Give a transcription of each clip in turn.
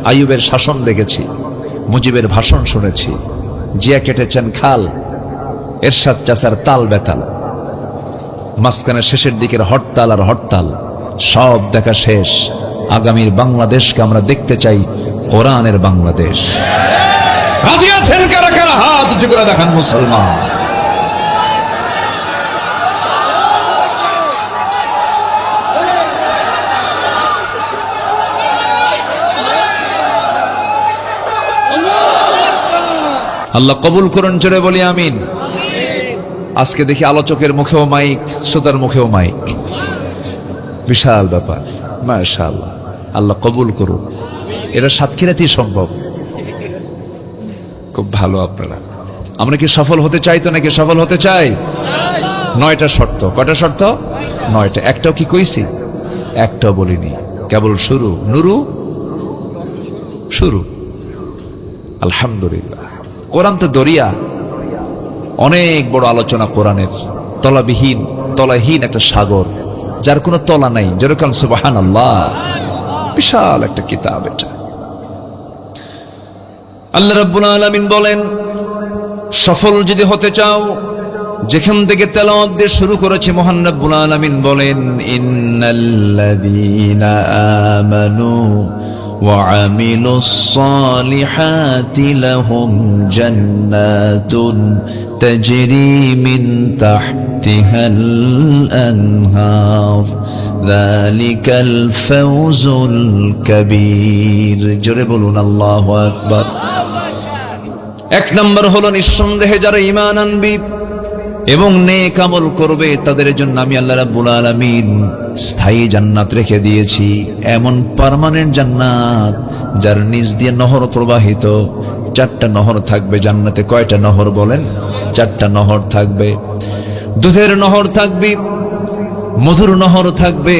আইয়ুবের শাসন দেখেছি, মুজিবের ভাষণ শুনেছি, জিয়া কেটেছেন খাল, এরশাদ চাচার তাল বেতাল, মাঝখানে শেষের দিকের হরতাল আর হরতাল, সব দেখা শেষ। আগামীর বাংলাদেশকে আমরা দেখতে চাই কোরআনের বাংলাদেশ। রাজি আছেন কারা কারা? হাত উঁচু করে দেখান মুসলমান। আল্লাহ কবুল করুন, জোরে বলি আমিন। আজকে দেখি আলোচকের মুখেও মাইক, শ্রোতার মুখেও মাইক, বিশাল ব্যাপার। মাশাআল্লাহ, আল্লাহ কবুল করুন। এটা সাতক্ষীরাতেই সম্ভব। খুব ভালো আপনারা। আমরা কি সফল হতে চাই? তো নাকি সফল হতে চাই? 9টা শর্ত। কয়টা শর্ত? 9টা। একটাও কি কইছি? একটাও বলিনি, কেবল শুরু। নুরু শুরু। আলহামদুলিল্লাহ। কোরআন তো দরিয়া, অনেক বড় আলোচনা কোরআনের। তলাহীন একটা সাগর, যার কোনো তলা নাই। যেরকম সুবহানাল্লাহ, বিশাল একটা কিতাব এটা। আল্লাহ রাব্বুল আলামিন বলেন, সফল যদি হতে চাও, যেখান থেকে তেলাওয়াত দিয়ে শুরু করেছে মহান রাব্বুল আলামিন বলেন, ইন্নাল্লাযীনা আমানু ওয়া আমিলুস সালিহাতি লাহুম জান্নাতুন তাজরি মিন তাহতিহাল আনহার যালিকাল ফাওজুল কাবীর। জোরে বলুন আল্লাহু আকবার। এক নম্বর হলো, নিঃসন্দেহে যারা ঈমান আনবে এবং নেক আমল করবে তাদের জন্য আমি আল্লাহ রাব্বুল আলামিন স্থায়ী জান্নাত রেখে দিয়েছি। এমন পার্মানেন্ট জান্নাত যার নিচ দিয়ে নহর প্রবাহিত। 4টা নহর থাকবে জান্নাতে। কয়টা নহর বলেন? 4টা নহর থাকবে। দুধের নহর থাকবে, মধুর নহর থাকবে,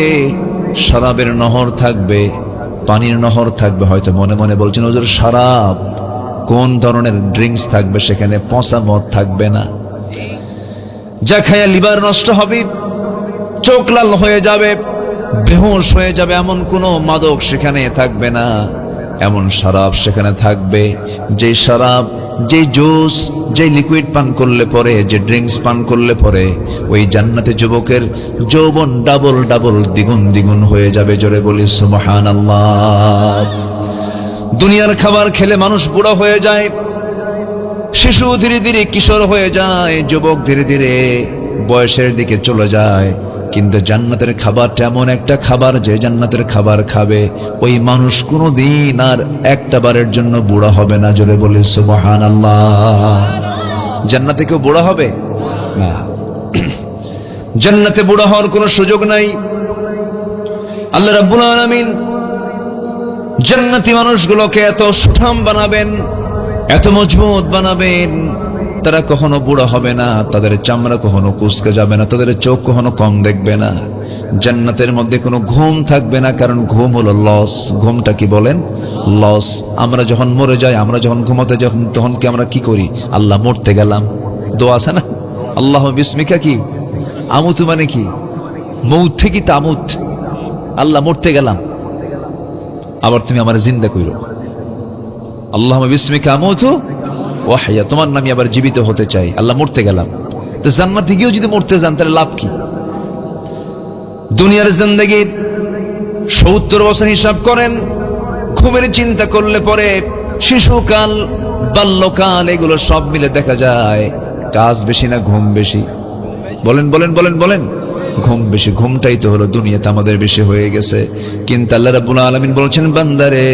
শরাবের নহর থাকবে, পানির নহর থাকবে। হয়তো মনে মনে বলছেন, হুজুর শরাব কোন ধরনের ড্রিঙ্কস থাকবে? সেখানে পচা মদ থাকবে না, যা খায়া লিভার নষ্ট হবে, চোখ লাল হয়ে যাবে, বেহুশ হয়ে যাবে, এমন কোনো মাদক সেখানে থাকবে না। এমন শরাব সেখানে থাকবে, যে শরাব, যে জুস, যে লিকুইড পান করলে পরে, যে ড্রিঙ্কস পান করলে পরে ওই জান্নাতে যুবকের যৌবন ডাবল ডাবল, দ্বিগুণ দ্বিগুণ হয়ে যাবে। জোরে বলি সুবহানাল্লাহ। দুনিয়ার খাবার খেলে মানুষ বুড়া হয়ে যায়, শিশু ধীরে ধীরে কিশোর হয়ে যায়, যুবক ধীরে ধীরে বয়সের দিকে চলে যায়। কিন্তু জান্নাতের খাবারটা এমন একটা খাবার, যে জান্নাতের খাবার খাবে ওই মানুষ কোনোদিন আর একটা বারের জন্য বুড়া হবে না। জোরে বলি সুবহানাল্লাহ। জান্নাতে কেউ বুড়া হবে না। জান্নাতে বুড়া হওয়ার কোনো সুযোগ নাই। আল্লাহ রাব্বুল আলামিন জান্নাতি মানুষগুলোকে এত সুঠাম বানাবেন, এত মজবুত বানাবেন, তারা কখনো বুড়া হবে না, তাদের চামড়া কখনো কুঁচকে যাবে না, তাদের চোখ কখনো কম দেখবে না। জান্নাতের মধ্যে কোনো ঘুম থাকবে না, কারণ ঘুম হলো লস। ঘুমটা কি বলেন? লস। আমরা যখন মরে যাই, আমরা যখন ঘুমাতে যখন, তখন কি আমরা কি করি? আল্লাহ মরতে গেলাম, দোয়া আছে না? আল্লাহ বিসমিকা কি আমুতু, মানে কি মৌত থেকে তামুত, আল্লাহ মরতে গেলাম, আবার তুমি আমার জিন্দা কইরো। আল্লাহ বিসমিকা আমুতু ওয়াহইয়া, তোমার নামে আবার জীবিত হতে চাই, আল্লাহ মরতে গেলাম। তো জান্নাতে গিয়েও যদি মরতে যান তাহলে লাভ কি? দুনিয়ার জিন্দেগি 70 বছর হিসাব করেন, ঘুমের চিন্তা করলে পরে শিশুকাল, বাল্যকাল, এগুলো সব মিলে দেখা যায় কাজ বেশি না ঘুম বেশি? বলেন বলেন বলেন বলেন। ঘুম বেশি। ঘুমটাই তো হলো দুনিয়াতে আমাদের বেশি হয়ে গেছে। কিন্তু আল্লাহ রাব্বুল আলামিন বলছেন, বান্দারে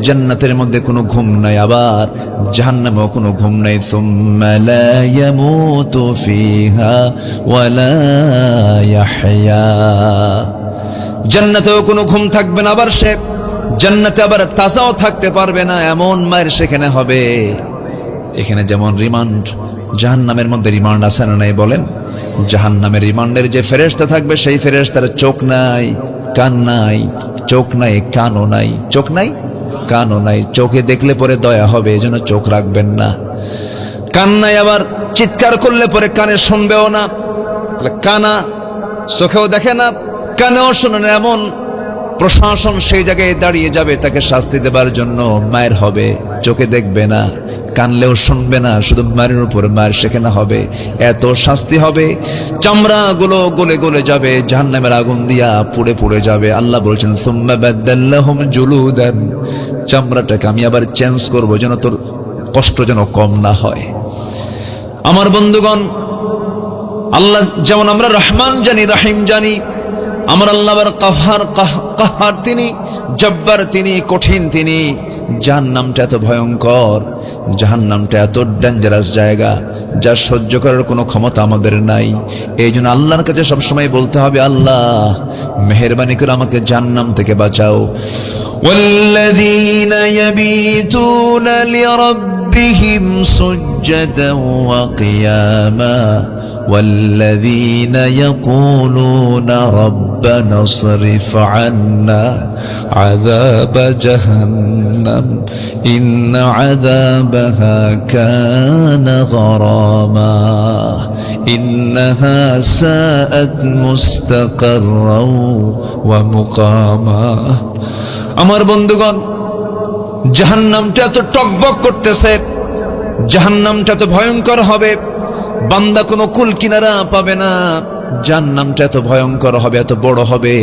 জান্নাতের মধ্যে কোনো ঘুম নাই, আবার জাহান্নামেও কোনো ঘুম নাই। সুম্মা লা ইয়ামুতু ফিহা ওয়া লা ইয়াহইয়া। জান্নাতেও কোনো ঘুম থাকবে না, আবার সে জান্নাতে আবার তাজাও থাকতে পারবে না, এমন মায়ের সেখানে হবে। এখানে যেমন রিমান্ড, জাহান্নামের মধ্যে রিমান্ড আছে না নাই বলেন? জাহান্নামের রিমান্ডের যে ফেরেশতা থাকবে, সেই ফেরেশতার চোখ নাই, কান নাই, চোখ নাই, কানও নাই, চোখ নাই, কানও নাই। চোখে দেখলে পরে দয়া হবে, এজন্য চোখ রাখবেন না। কান নাই, আবার চিৎকার করলে পরে কানে শুনবেও না। কানা, চোখেও দেখে না, কানেও শোনে না, এমন প্রশাসন সেই জায়গায় দাঁড়িয়ে যাবে তাকে শাস্তি দেবার জন্য। মায়ের হবে, চোখে দেখবে না, কানলেও শুনবে না, শুধু মায়ের উপর মায়ের সেখানে হবে। এত শাস্তি হবে, চামড়াগুলো গলে গলে যাবে, জাহান্নামের আগুন দিয়া পুড়ে পুড়ে যাবে। আল্লাহ বলছেন সুম্মা বাদদাল্লাহুম জুলুদান, চামড়াটাকে আমি আবার চেঞ্জ করব যেন তোর কষ্ট যেন কম না হয়। আমার বন্ধুগণ, আল্লাহ যেমন আমরা রহমান জানি, রহিম জানি, আমার আল্লাহ আবার কাহার তিনি, জব্বার তিনি, কঠিন তিনি। জাহান্নামটা এত ভয়ঙ্কর, জাহান্নামটা এত ডেঞ্জারাস জায়গা, যা সহ্য করার কোনো ক্ষমতা আমাদের নাই। এই জন্য আল্লাহর কাছে সবসময় বলতে হবে, আল্লাহ মেহেরবানি করে আমাকে জাহান্নাম থেকে বাঁচাও। والذين يبيتون لربهم سجدا وقياما والذين يقولون ربنا اصرف عنا عذاب جهنم إن عذابها كان غراما إنها ساءت مستقرا ومقاما। আমার বন্ধুগণ, জাহান্নামটা এত টকবক করতেছে, জাহান্নামটা তো ভয়ঙ্কর হবে, বান্দা কোনো কুল কিনারা পাবে না। জাহান্নামটা এত ভয়ঙ্কর হবে, এত বড় হবে।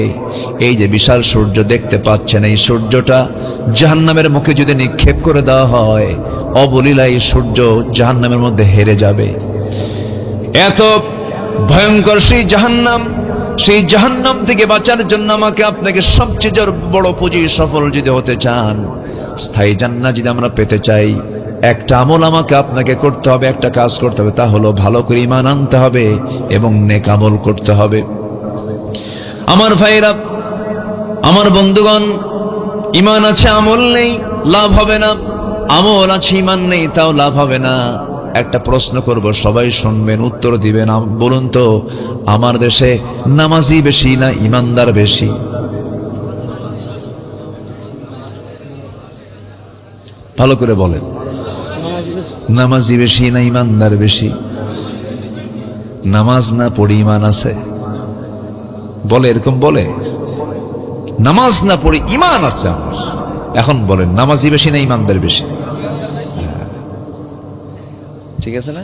এই যে বিশাল সূর্য দেখতে পাচ্ছেন, এই সূর্যটা জাহান্নামের মুখে যদি নিক্ষেপ করে দেওয়া হয়, অবলীলায় সূর্য জাহান্নামের মধ্যে হেরে যাবে। এত ভয়ঙ্কর সেই জাহান্নাম, সেই জাহান্নাম থেকে বাঁচার জন্য আমাকে আপনাকে সবচেয়ে বড় পুঁজি, সফল যদি হতে চান, স্থায়ী জান্নাত যদি আমরা পেতে চাই, একটা আমল আমাকে আপনাকে করতে হবে, একটা কাজ করতে হবে, তা হলো ভালো করে ঈমান আনতে হবে এবং নেক আমল করতে হবে। আমার ভাইরা, আমার বন্ধুগণ, ঈমান আছে আমল নেই, লাভ হবে না। আমল আছে ঈমান নেই, তাও লাভ হবে না। একটা প্রশ্ন করব, সবাই শুনবেন, উত্তর দিবেন। বলুন তো, আমার দেশে নামাজি বেশি না ঈমানদার বেশি? ভালো করে বলেন, নামাজি বেশি না ঈমানদার বেশি? নামাজ না পড়ি ঈমান আছে বলে, এরকম বলে? নামাজ না পড়ি ঈমান আছে আমার। এখন বলেন, নামাজি বেশি না ঈমানদার বেশি? ঠিক আছে না?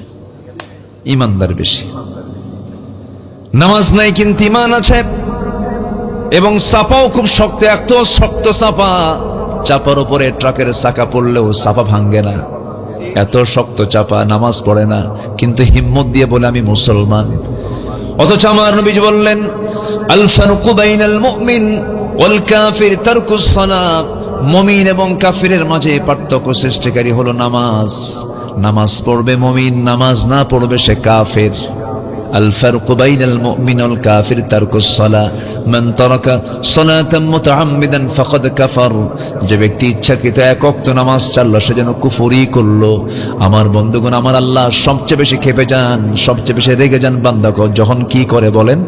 ঈমানদার বেশি। নামাজ নাই কিন্তু ঈমান আছে, এবং চাপাও খুব শক্ত, এত শক্ত চাপা, চাপার উপরে ট্রাকের চাকা পড়লেও চাপা ভাঙ্গে না, এত শক্ত চাপা। নামাজ পড়ে না কিন্তু হিম্মত দিয়ে বলে আমি মুসলমান। অথচ আমার নবীজি বললেন, আল ফারকু বাইনাল মুমিন ওয়াল কাফির তারকুস সালাত, মুমিন এবং কাফিরের মাঝে পার্থক্য সৃষ্টিকারী হলো নামাজ। নামাজ পড়বে মুমিন, নামাজ না পড়বে সে কাফির। আল ফারকু বাইনাল মুমিন ওয়াল কাফির তারকুস সালাহ, মান তারাকা সালাতান মুতাআম্মিদান ফাকাদ কাফার, যে ব্যক্তি ইচ্ছাকৃত এক ওয়াক্ত নামাজ ছাড়লো সে যেন কুফরি করলো। আমার বন্ধুগণ, আমার আল্লাহ সবচেয়ে বেশি ক্ষেপে যান, সবচেয়ে বেশি রেগে যান বান্দাকে যখন কি করে বলেন?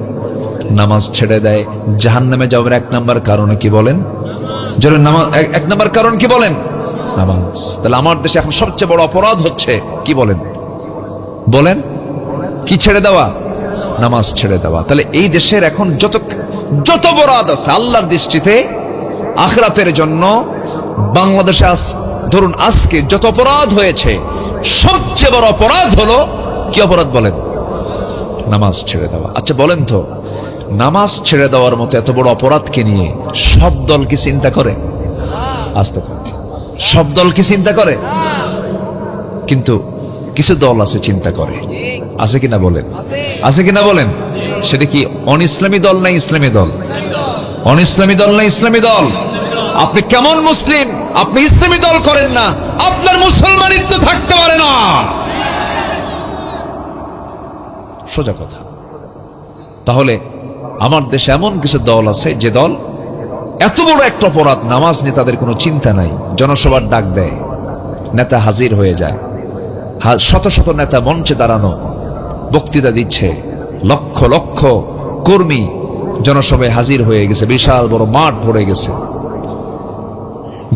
নামাজ ছেড়ে দেয়। জাহান্নামে যাওয়ার এক নাম্বার কারণ কি বলেন? যারা নামাজ, এক নাম্বার কারণ কি বলেন? নামাজ। তাহলে আমার দেশে এখন সবচেয়ে বড় অপরাধ হচ্ছে কি বলেন? বলেন কি ছেড়ে দেওয়া? নামাজ ছেড়ে দেওয়া। তাহলে এই দেশের এখন যত অপরাধ আছে আল্লাহর দৃষ্টিতে, আখিরাতের জন্য বাংলাদেশে ধরুন আজকে যত অপরাধ হয়েছে, সবচেয়ে বড় অপরাধ হলো কি অপরাধ বলেন? নামাজ ছেড়ে দেওয়া। আচ্ছা বলেন তো, নামাজ ছেড়ে দেওয়ার মতো এত বড় অপরাধকে নিয়ে সব দল কি চিন্তা করে? আসতে সব দল কি চিন্তা করে? কিন্তু কিছু দল আছে চিন্তা করে, আছে কিনা বলেন? আছে কিনা বলেন? সেটা কি অন ইসলামী দল না ইসলামী দল? অন ইসলামী দল না ইসলামী দল? আপনি কেমন মুসলিম, আপনি ইসলামী দল করেন না, আপনার মুসলমানিত্ব থাকতে পারে না। সোজা কথা। তাহলে আমার দেশে এমন কিছু দল আছে যে দল এত বড় একটা অপরাধ, নামাজ নিয়ে তাদের কোনো চিন্তা নাই, জনসভার ডাক দেয়, নেতা হাজির হয়ে যায়, শত শত নেতা মঞ্চে দাঁড়ানো বক্তৃতা দিচ্ছে, লক্ষ লক্ষ কর্মী জনসভায় হাজির হয়ে গেছে, বিশাল বড় মাঠ ভরে গেছে।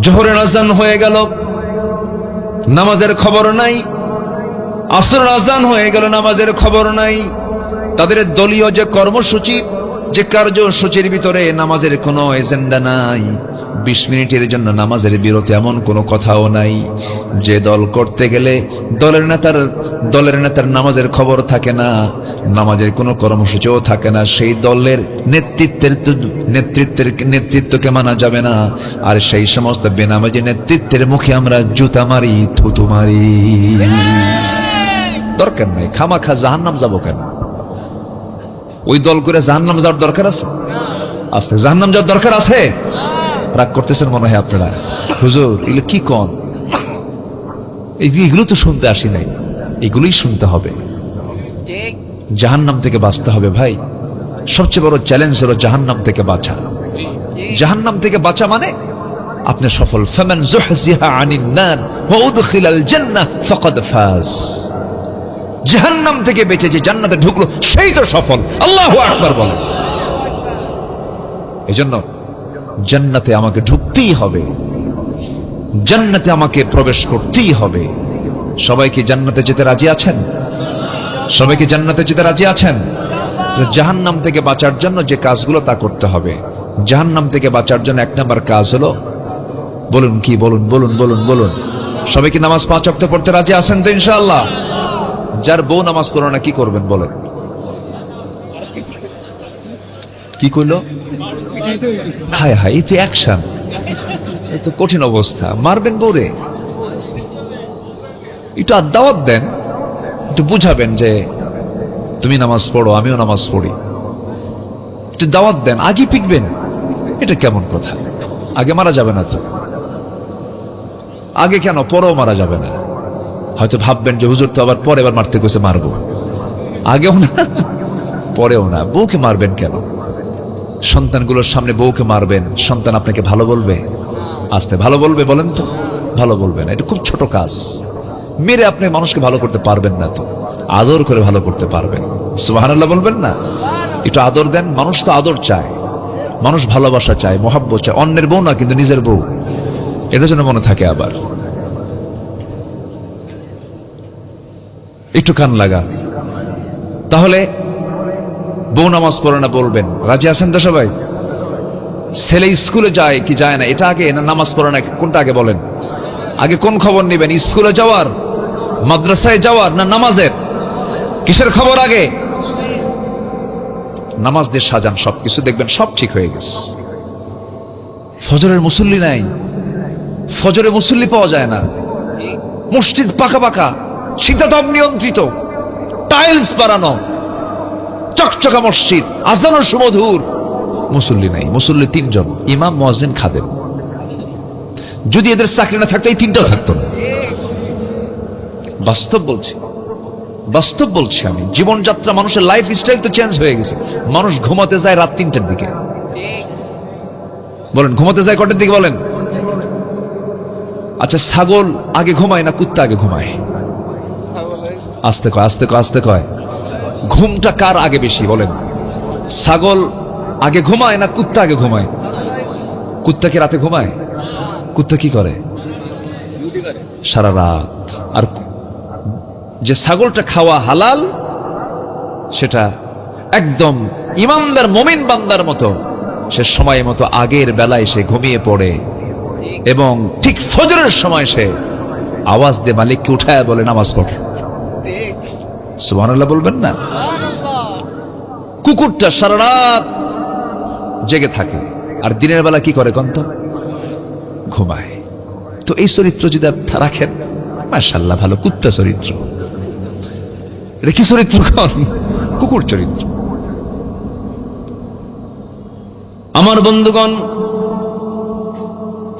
জোহরের আজান হয়ে গেল, নামাজের খবর নাই। আসরের আজান হয়ে গেল, নামাজের খবর নাই। তাদের দলীয় যে কর্মসূচি যে কার্যসূচির ভিতরে নামাজের কোনো এজেন্ডা নাই, 20 মিনিটের জন্য নামাজের বিরতি এমন কোনো কথাও নাই। যে দল করতে গেলে দলের নেতার নামাজের খবর থাকে না, নামাজের কোনো কর্মসূচিও থাকে না, সেই দলের নেতৃত্বকে মানা যাবে না। আর সেই সমস্ত বেনামাজি নেতৃত্বের মুখে আমরা জুতা মারি, থুতু মারি। দরকার নাই, খামাখা জাহান্নাম যাবো কেন? ওই দল করে জাহান্নাম যাওয়ার দরকার আছে? আস্তে জাহান্নাম যাওয়ার দরকার আছে? রাগ করতেছেন মনে হয় আপনারা। হুজুর এগুলো কি কন? এগুলো তো শুনতে আসি নাই, এগুলোই শুনতে হবে। জাহান্নাম থেকে বাঁচতে হবে ভাই। সবচেয়ে বড় চ্যালেঞ্জ হলো জাহান্নাম থেকে বাঁচা। জাহান্নাম থেকে বাঁচা মানে আপনি সফল। ফামান যুহজিহা আনিন নার ওয়া উদখিলাল জান্নাহ ফাকাদ ফাজ। জাহান্নাম থেকে বেঁচে যে জান্নাতে ঢুকলো সেই তো সফল। আল্লাহু আকবার বলেন। এজন্য জান্নাতে আমাকে ঢুকতেই হবে, জান্নাতে আমাকে প্রবেশ করতেই হবে। সবাই কি জান্নাতে যেতে রাজি আছেন? সবাই কি জান্নাতে যেতে রাজি আছেন? জাহান্নাম থেকে বাঁচার জন্য যে কাজগুলো তা করতে হবে। জাহান্নাম থেকে বাঁচার জন্য 1 নম্বর কাজ হলো, বলুন কি? বলুন বলুন বলুন বলুন। সবাই কি নামাজ 5 ওয়াক্ত পড়তে রাজি আছেন তো ইনশাআল্লাহ? যার বউ নামাজ পড়ো না কি করবেন বলেন? কি কইলো? হায় হায়, এই তো অ্যাকশন, এই তো কঠিন অবস্থা। মারবেন বউরে? একটু দাওয়াত দেন, একটু বুঝাবেন যে তুমি নামাজ পড়ো, আমিও নামাজ পড়ি। একটু দাওয়াত দেন। আগে পিটবেন, এটা কেমন কথা? আগে মারা যাবে না তো? আগে কেন? পরেও মারা যাবে না। হয়তো ভাববেন যে হুজুর তো আবার পরে এবার মারতে কইছে, মারবো। আগেও না, পরেও না। বউকে মারবেন কেন? সন্তানগুলোর সামনে বউকে মারবেন, সন্তান আপনাকে ভালো বলবে? আস্তে ভালো বলবে? বলেন তো ভালো বলবে না। এটা খুব ছোট কাজ। মেরে আপনি মানুষকে ভালো করতে পারবেন না, তো আদর করে ভালো করতে পারবেন। সুবহানাল্লাহ বলবেন না? একটু আদর দেন। মানুষ তো আদর চায়, মানুষ ভালোবাসা চায়, মহাব্বত চায়। অন্যের বউ না, কিন্তু নিজের বউ, এটা যেন মনে থাকে। আবার একটু কান লাগা। তাহলে বউ নামাজ পড়ে না বলবেন, রাজি আছেন তো সবাই? ছেলে স্কুলে যায় কি যায় না, এটা আগে না নামাজ পড়ে না কোনটা আগে বলেন? আগে কোন খবর নেবেন? স্কুলে যাওয়ার, মাদ্রাসায় যাওয়ার, না নামাজের? কিসের খবর আগে? নামাজ দিয়ে সাজান সবকিছু, দেখবেন সব ঠিক হয়ে গেছে। ফজরের মুসল্লি নাই, ফজরে মুসল্লি পাওয়া যায় না। মসজিদ পাকা পাকা, শীতাতপ নিয়ন্ত্রিত, টাইলস বানানো, চকচকা মসজিদ, আজানের সুমধুর, মুসল্লি নাই। মুসল্লি 3 জন, ইমাম, মুয়াজ্জিন, খাদেম। যদি এদের চাকরি না থাকতো এই 3টাও থাকতো না। বাস্তব বলছি, বাস্তব বলছি আমি। জীবনযাত্রা, মানুষের লাইফ স্টাইল তো চেঞ্জ হয়ে গেছে। মানুষ ঘুমাতে যায় রাত 3টার দিকে। বলেন ঘুমাতে যায় কটার দিকে বলেন? আচ্ছা, ছাগল আগে ঘুমায় না কুত্তা আগে ঘুমায়? আস্তে কয়, আস্তে কয়, আস্তে কয়। ঘুমটা কার আগে বেশি বলেন? ছাগল আগে ঘুমায় না কুত্তা আগে ঘুমায়? কুত্তা কি রাতে ঘুমায়? কুত্তা কি করে? সারা রাত। আর যে ছাগলটা খাওয়া হালাল, সেটা একদম ইমানদার মুমিন বান্দার মতো, সে সময় মতো আগের বেলায় সে ঘুমিয়ে পড়ে এবং ঠিক ফজরের সময় সে আওয়াজ দিয়ে মালিককে উঠায় বলে নামাজ পড়ে। সুবহানাল্লাহ বলবেন না? কুকুরটা সারা রাত জেগে থাকে, আর দিনের বেলা কি করে কন্ত? ঘুমায়। তো এই চরিত্র যদি রাখেন, মাশাআল্লাহ, ভালো কুত্তা চরিত্র। এটা কি চরিত্র কন? কুকুর চরিত্র। আমার বন্ধুগণ,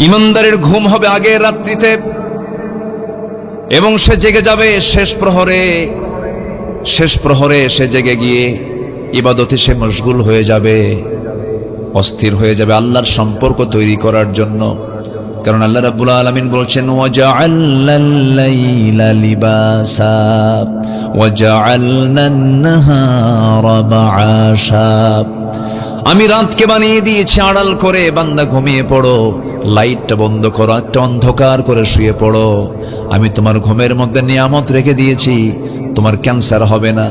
ইমানদারের ঘুম হবে আগের রাত্রিতে, এবং সে জেগে যাবে শেষ প্রহরে। শেষ প্রহরে সে জেগে গিয়ে ইবাদতে সে মশগুল হয়ে যাবে, অস্থির হয়ে যাবে আল্লাহর সম্পর্ক তৈরি করার জন্য। কারণ আল্লাহ রাব্বুল আলামিন বলছেন, ওয়াজআলনাল লাইলা লিবাসা ওয়াজআলনান নাহারা মাআশা। আমি রাতকে বানিয়ে দিয়েছি আড়াল করে, বান্দা ঘুমিয়ে পড়ো, লাইটটা বন্ধ করো, একটা অন্ধকার করে শুয়ে পড়ো। আমি তোমার ঘুমের মধ্যে নিয়ামত রেখে দিয়েছি, তোমার ক্যান্সার হবে না,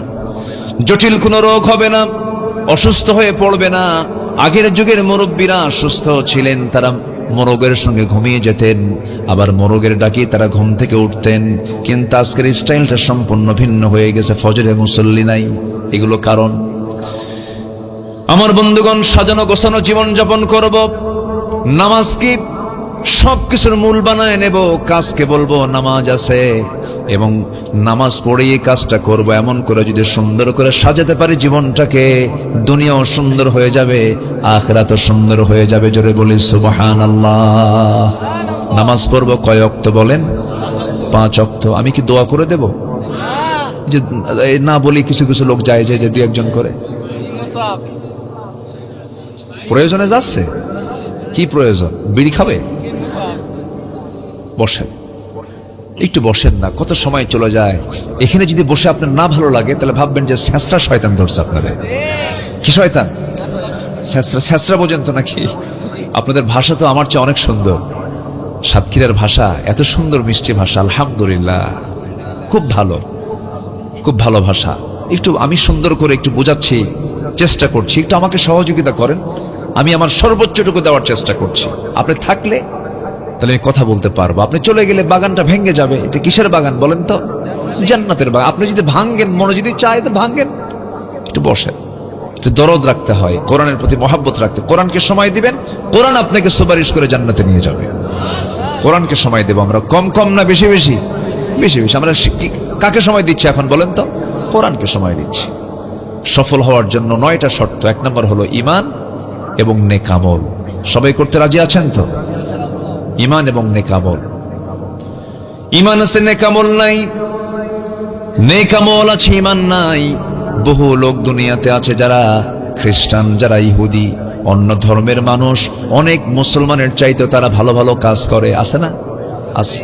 জটিল কোনো রোগ হবে না, অসুস্থ হয়ে পড়বে না। আগের যুগের মুরব্বীরা সুস্থ ছিলেন, তারা মোরগের সঙ্গে ঘুমিয়ে যেতেন, আবার মোরগের ডাকি তারা ঘুম থেকে উঠতেন। কিন্তু আজকের স্টাইলটা সম্পূর্ণ ভিন্ন হয়ে গেছে, ফজরে মুসল্লি নাই। এগুলো কারণ। আমার বন্ধুগণ, সাজানো গোছানো জীবন যাপন করব, নামাজ কি সবকিছুর মূল বানায় নেব, কাজকে বলবো নামাজ আছে এবং নামাজ পড়েই কাজটা করব। এমন করে যদি সুন্দর করে সাজাতে পারি জীবনটাকে, দুনিয়াও সুন্দর হয়ে যাবে, আখিরাতও সুন্দর হয়ে যাবে। জোরে বলি সুবহানাল্লাহ। নামাজ পড়ব কয় ওয়াক্ত বলেন? 5 ওয়াক্ত। আমি কি দোয়া করে দেব? যে না বলি, কিছু কিছু লোক যায় যে দুই একজন করে, প্রয়োজনে যাচ্ছে। কি প্রয়োজন? বিড়ি খাবে? বসেন, একটু বসেন না, কত সময় চলে যায়। এখানে যদি বসে আপনার না ভালো লাগে তাহলে ভাববেন যে ছেঁচড়া শয়তান ধরছে আপনারে। কি শয়তান? ছেঁচড়া বোঝেন তো নাকি? আপনাদের ভাষা তো আমার চেয়ে অনেক সুন্দর। সাতক্ষীরার ভাষা এত সুন্দর, মিষ্টি ভাষা, আলহামদুলিল্লাহ, খুব ভালো, খুব ভালো ভাষা। একটু আমি সুন্দর করে একটু বোঝাচ্ছি, চেষ্টা করছি, একটু আমাকে সহযোগিতা করেন। আমি আমার সর্বোচ্চটুকু দেওয়ার চেষ্টা করছি। আপনি থাকলে তাহলে আমি কথা বলতে পারবো, আপনি চলে গেলে বাগানটা ভেঙে যাবে। এটা কিসের বাগান বলেন তো? জান্নাতের বাগান। আপনি যদি ভাঙ্গেন, মনে যদি চায় তো ভাঙ্গেন। একটু বসেন, একটু দরদ রাখতে হয়, কোরআনের প্রতি মহব্বত রাখতে। কোরআনকে সময় দিবেন, কোরআন আপনাকে সুপারিশ করে জান্নাতে নিয়ে যাবে। কোরআনকে সময় দেব আমরা, কম কম না বেশি বেশি? বেশি বেশি। আমরা কাকে সময় দিচ্ছি এখন বলেন তো? কোরআনকে সময় দিচ্ছি। সফল হওয়ার জন্য 9টা শর্ত। 1 নম্বর হলো ঈমান এবং নেক আমল। সবাই করতে রাজি আছেন তো? ঈমান এবং নেক আমল। ঈমান আছে, নেক আমল নাই। নেক আমল আছে, ঈমান নাই। বহু লোক দুনিয়াতে আছে যারা খ্রিস্টান, যারা ইহুদি, অন্য ধর্মের মানুষ, অনেক মুসলমানের চাইতে তারা ভালো ভালো কাজ করে। আছে না? আছে।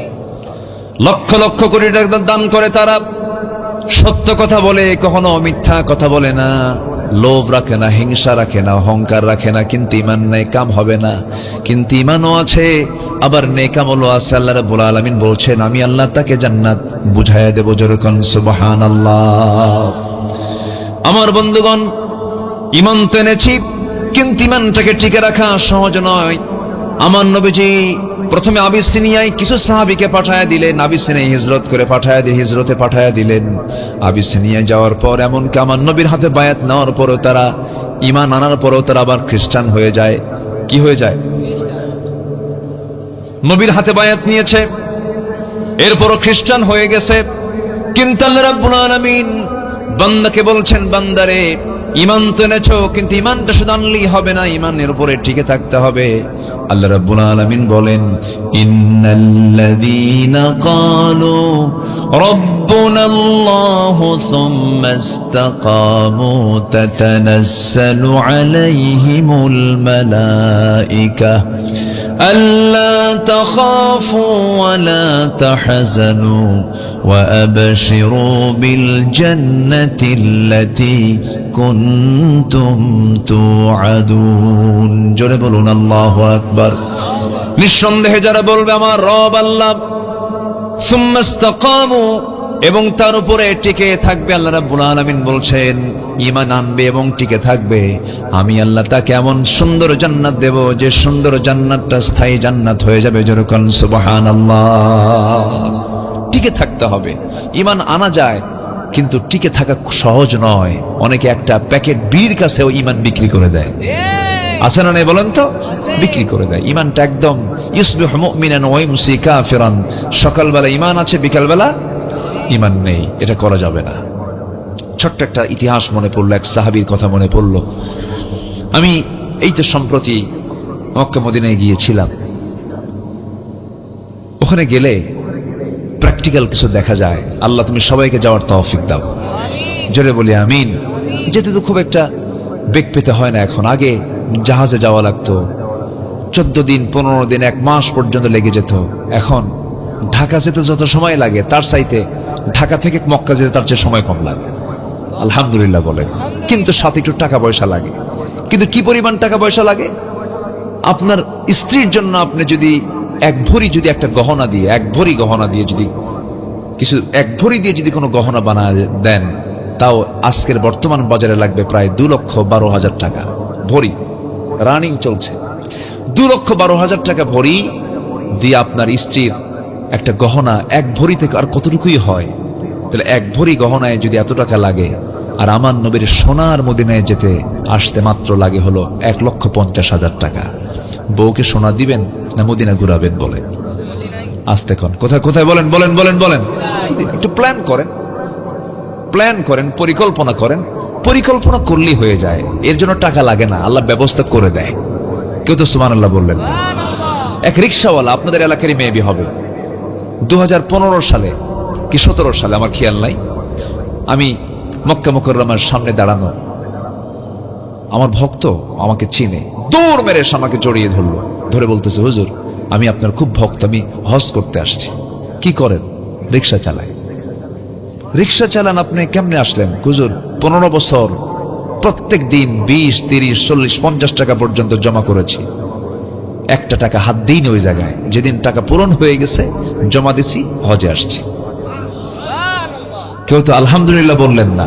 লক্ষ লক্ষ কোটি টাকা দান করে তারা। সত্য কথা বলে, কখনো মিথ্যা কথা বলে না, লোভ রাখে না, হিংসা রাখে না, অহংকার রাখে না। কিন্তু ঈমান নাই, কাম হবে না। কিন্তু ঈমানও আছে, আবার নেক আমলও আছে। আল্লাহ রাব্বুল আলামিন বলছেন, আমি আল্লাহ তাকে জান্নাত বুঝাইয়া দেব। জোরে কোন সুবহানাল্লাহ। আমার বন্ধুগণ, ঈমান তো এনেছি, কিন্তু ঈমানটাকে টিকে রাখা সহজ নয়। আমার নবীজি প্রথমে আবিসিনিয়ায় কিছু সাহাবীকে পাঠায়া দিলেন। আবিসিনিয়ায় হিজরতে পাঠায়া দিলেন। আবিসিনিয়ায় যাওয়ার পর এমনকি আমার নবীর হাতে বায়াত নেওয়ার পরও তারা, ঈমান আনার পরও তারা আবার খ্রিস্টান হয়ে যায়। কি হয়ে যায়? নবীর হাতে বায়াত নিয়েছে, এরপরও খ্রিস্টান হয়ে গেছে। কিন্তু আল্লাহ রাব্বুল আলামিন বান্দাকে বলছেন, বান্দারে ঈমান তো এনেছো, কিন্তু ঈমানটা শুধু আনলেই হবে না, ঈমানের উপরে টিকে থাকতে হবে। আল্লাহ রাব্বুল আলামিন বলেন, ইন্নাল্লাযীনা ক্বালু রাব্বুনাল্লাহু সুম্মা ইসতাকামু তাতানাজ্জালু আলাইহিমুল মালায়েকা আল্লা তাখাফু ওয়া লা তাহজানু ওয়া আবশিরু বিল জান্নাতিল্লাতী কুনতুম তুআদুন। জোরে বলুন আল্লাহু আকবার। নিঃসন্দেহে যারা বলবে আমার রব আল্লাহ, সুম্মা ইসতাকামু, এবং তার উপরে টিকে থাকবে, আল্লাহ রাব্বুল আলামিন বলছেন ঈমান আনবে এবং টিকে থাকবে, আমি আল্লাহ তাকে এমন সুন্দর জান্নাত দেব যে সুন্দর জান্নাতটা স্থায়ী জান্নাত হয়ে যাবে। যেরকম সুবহানাল্লাহ। টিকে থাকতে হবে। ঈমান আনা যায়, কিন্তু টিকে থাকা সহজ নয়। অনেকে একটা প্যাকেট বিড়ির কাছেও ঈমান বিক্রি করে দেয়। আছে না নাই বলেন তো? বিক্রি করে দেয় ঈমানটা একদম। ইউসবিহু মুমিনান ওয়া ইউমসি কাফিরান। সকালবেলা ঈমান আছে, বিকালবেলা ঈমান নেই। এটা করা যাবে না। ছোট্ট একটা ইতিহাস মনে পড়লো, এক সাহাবীর কথা মনে পড়লো। আমি এই তো সম্প্রতি মক্কা মদিনায় গিয়েছিলাম। ওখানে গেলে প্র্যাকটিক্যাল কিছু দেখা যায়। আল্লাহ তুমি সবাইকে যাওয়ার তৌফিক দাও। জোরে বলি আমিন। যেতে তো খুব একটা বেগ পেতে হয় না এখন। আগে জাহাজে যাওয়া লাগতো, 14 দিন 15 দিন 1 মাস পর্যন্ত লেগে যেত। এখন ঢাকা যেতে যত সময় লাগে তার চাইতে ঢাকা থেকে মক্কা যেতে তার চেয়ে সময় কম লাগে। আলহামদুলিল্লাহ বলে। কিন্তু সাথে একটু টাকা পয়সা লাগে। কিন্তু কি পরিমাণ টাকা পয়সা লাগে? আপনার স্ত্রীর জন্য আপনি যদি 1 ভরি যদি একটা গহনা দিয়ে, 1 ভরি গহনা দিয়ে যদি কিছু, 1 ভরি দিয়ে যদি কোনো গহনা বানায় দেন, তাও আজকের বর্তমান বাজারে লাগবে প্রায় 2,12,000 টাকা ভরি, রানিং চলছে। 2,12,000 টাকা ভরি দিয়ে আপনার স্ত্রীর একটা গহনা এক ভরি থেকে আর কতটুকুই হয়? তাহলে এক ভরি গহনায় যদি এত টাকা লাগে, আর আমার নবীর সোনার মদিনায় যেতে আসতে মাত্র লাগে হলো 1,50,000 টাকা। বউকে সোনা দিবেন না মদিনা ঘুরাবেন? বলেন আসতে কোন কোথায় কোথায় বলেন বলেন বলেন বলেন। একটু প্ল্যান করেন, প্ল্যান করেন, পরিকল্পনা করেন। পরিকল্পনা করলেই হয়ে যায়, এর জন্য টাকা লাগে না, আল্লাহ ব্যবস্থা করে দেয়। কেউ তো সুবহানাল্লাহ বললেন। এক রিক্সাওয়ালা আপনাদের এলাকারই মেবি হবে, 2015 সালে কি 17 সালে আমার খেয়াল নাই, আমি মক্কা মুকাররমার সামনে দাঁড়ানো, আমার ভক্ত আমাকে চিনে, দৌড় মেরে এসে আমাকে জড়িয়ে ধরলো, ধরে বলতেছে, হুজুর আমি আপনার খুব ভক্ত, আমি হজ করতে আসছি। কি করেন? রিক্সা চালায়। রিক্সা চালান আপনি? কেমনে আসলেন? হুজুর 15 বছর প্রত্যেক দিন 20, 30, 40, 50 টাকা পর্যন্ত জমা করেছি, একটা টাকা হাত দিইনি ওই জায়গায়। যেদিন টাকা পূরণ হয়ে গেছে জমা দিছি, হজে আসছি। কেউ তো আলহামদুলিল্লাহ বললেন না।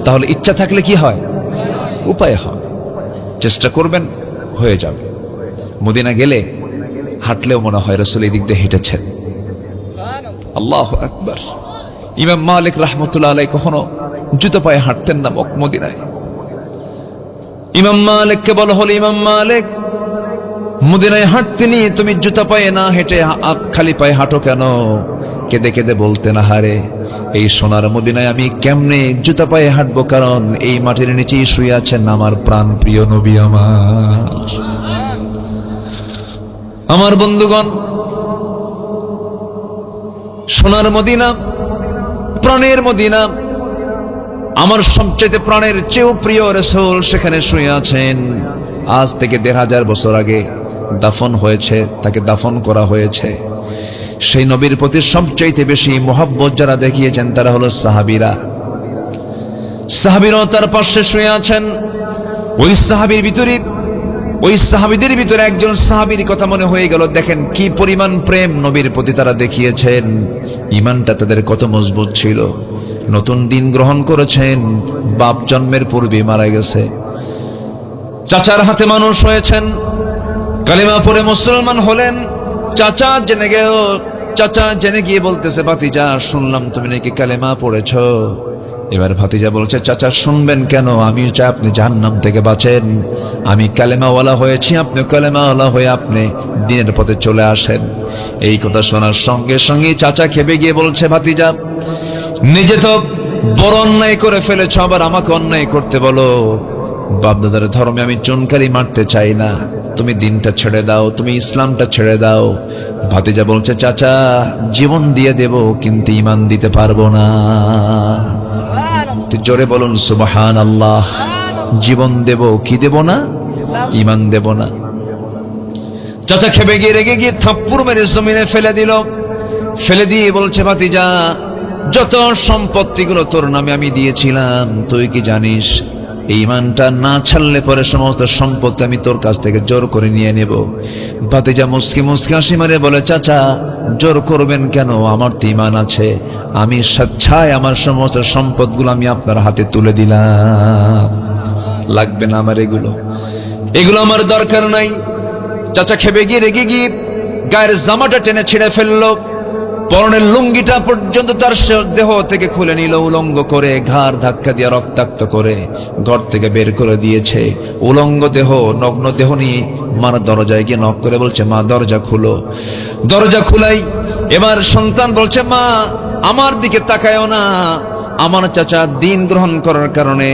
তাহলে ইচ্ছা থাকলে কি হয়? উপায় হয়। চেষ্টা করবেন, হয়ে যাবে। মদিনা গেলে হাঁটলেও মনে হয় রাসূল এই দিক দিয়ে হেঁটেছেন। আল্লাহু আকবার। ইমাম মালিক রাহমাতুল্লাহ আলাইহি কখনো জুতো পায়ে হাঁটতেন না মদিনায়। ইমাম মালিককে বলা হলো, ইমাম মালিক মদিনায় হাঁটতে নিয়ে তুমি জুতা পায়ে না হেঁটে খালি পায়ে হাঁটো কেন? কেঁদে কেঁদে বলতেন, আহারে এই সোনার মদিনায় আমি কেমনে জুতা পায়ে হাঁটবো? কারণ এই মাটির নিচেই শুয়ে আছেন আমার প্রাণ প্রিয় নবী আমার বন্ধুগণ। সোনার মদিনা, প্রাণের মদিনা, আমার সবচেয়ে প্রাণের চেয়েও প্রিয় রাসূল সেখানে শুয়ে আছেন। আজ থেকে 1,500 বছর আগে দাফন হয়েছে, তাকে দাফন করা হয়েছে। সেই নবীর প্রতি সবচাইতে বেশি মোহাব্বত যারা দেখিয়েছেন তারা হলো সাহাবীরা। সাহাবীরাও তার পাশে শুয়ে আছেন। ওই সাহাবীদের ভিতরে একজন সাহাবীর কথা মনে হয়ে গেল। দেখেন কি পরিমাণ প্রেম নবীর প্রতি তারা দেখিয়েছেন, ঈমানটা তাদের কত মজবুত ছিল। নতুন দিন গ্রহণ করেছেন, বাপ জন্মের পূর্বে মারা গেছে, চাচার হাতে মানুষ হয়েছেন, কালিমা পড়ে মুসলমান হলেন। চাচা জেনে গিয়ে বলতেছে, ভাতিজা শুনলাম তুমি নাকি কালেমা পড়েছ। এবার ভাতিজা বলছে, চাচা শুনবেন কেন? আমিও চাই আপনি জাহান্নাম থেকে বাঁচেন। আমি কালেমাওয়ালা হয়েছি, আপনি কালেমাওয়ালা হয়ে আপনি দিনের পথে চলে আসেন। এই কথা শোনার সঙ্গে সঙ্গে চাচা খেপে গিয়ে বলছে, ভাতিজা নিজে তো বড় অন্যায় করে ফেলেছ, আবার আমাকে অন্যায় করতে বলো। বাপদাদার ধর্মে আমি চুনকারি মারতে চাই না, তুমি দিনটা ছেড়ে দাও, তুমি ইসলামটা ছেড়ে দাও। ভাতিজা বলছে, চাচা জীবন দিয়ে দেব কিন্তু ঈমান দিতে পারবো না। জোরে বলুন সুবহানাল্লাহ। জীবন দেব, কি দেব না? ঈমান দেব না। চাচা খেপে গিয়ে রেগে গিয়ে থাপ্পড় মেরে জমিনে ফেলে দিল। ফেলে দিয়ে বলছে, ভাতিজা যত সম্পত্তিগুলো তোর নামে আমি দিয়েছিলাম, তুই কি জানিস এই ঈমানটা না ছাড়লে পরে সমস্ত সম্পত্তি আমি তোর কাছ থেকে জোর করে নিয়ে নেব। ভাতিজা মুসকি মুসকি হাসি মারে বলে, চাচা জোর করবেন কেন? আমার তো ঈমান আছে, আমি স্বেচ্ছায় আমার সমস্ত সম্পদগুলো আমি আপনার হাতে তুলে দিলাম। লাগবে না আমার এগুলো আমার দরকার নাই। চাচা খেপে গিয়ে রেগে গিয়ে গায়ের জামাটা টেনে ছিঁড়ে ফেললো, পরনের লুঙ্গিটা পর্যন্ত তার দেহ থেকে খুলে নিল, উলঙ্গ করে ঘাড় ধাক্কা দিয়ে রক্তাক্ত করে ঘর থেকে বের করে দিয়েছে। উলঙ্গ দেহ, নগ্ন দেহ নিয়ে মার দরজায় গিয়ে নক করে বলছে, মা দরজা খুলো। দরজা খুলাই। এবার সন্তান বলছে, মা আমার দিকে তাকায়ও না, আমার চাচা দিন গ্রহণ করার কারণে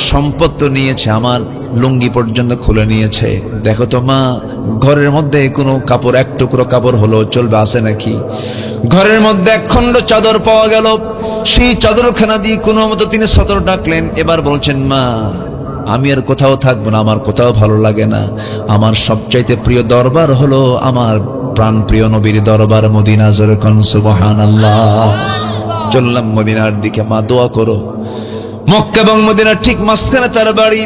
সম্পদ তো নিয়েছে, আমার লুঙ্গি পর্যন্ত খুলে নিয়েছে। দেখো তো মা, ঘরের মধ্যে কোনো কাপড়, এক টুকরো কাপড় হলো চলবে, আছে নাকি? ঘরের মধ্যে এক খণ্ড চাদর পাওয়া গেল। সেই চাদরখানা দিয়ে কোনো মতো তিনি সদর ডাকলেন। এবার বলছেন, মা আমি আর কোথাও থাকবো না, আমার কোথাও ভালো লাগে না, আমার সবচাইতে প্রিয় দরবার হলো আমার প্রাণ প্রিয় নবীর দরবার মদিনা। জোরে কোন সুবহানাল্লাহ। চললাম মদিনার দিকে, মা দোয়া করো। মক্কা এবং মদিনার ঠিক মাঝখানে তার বাড়ি।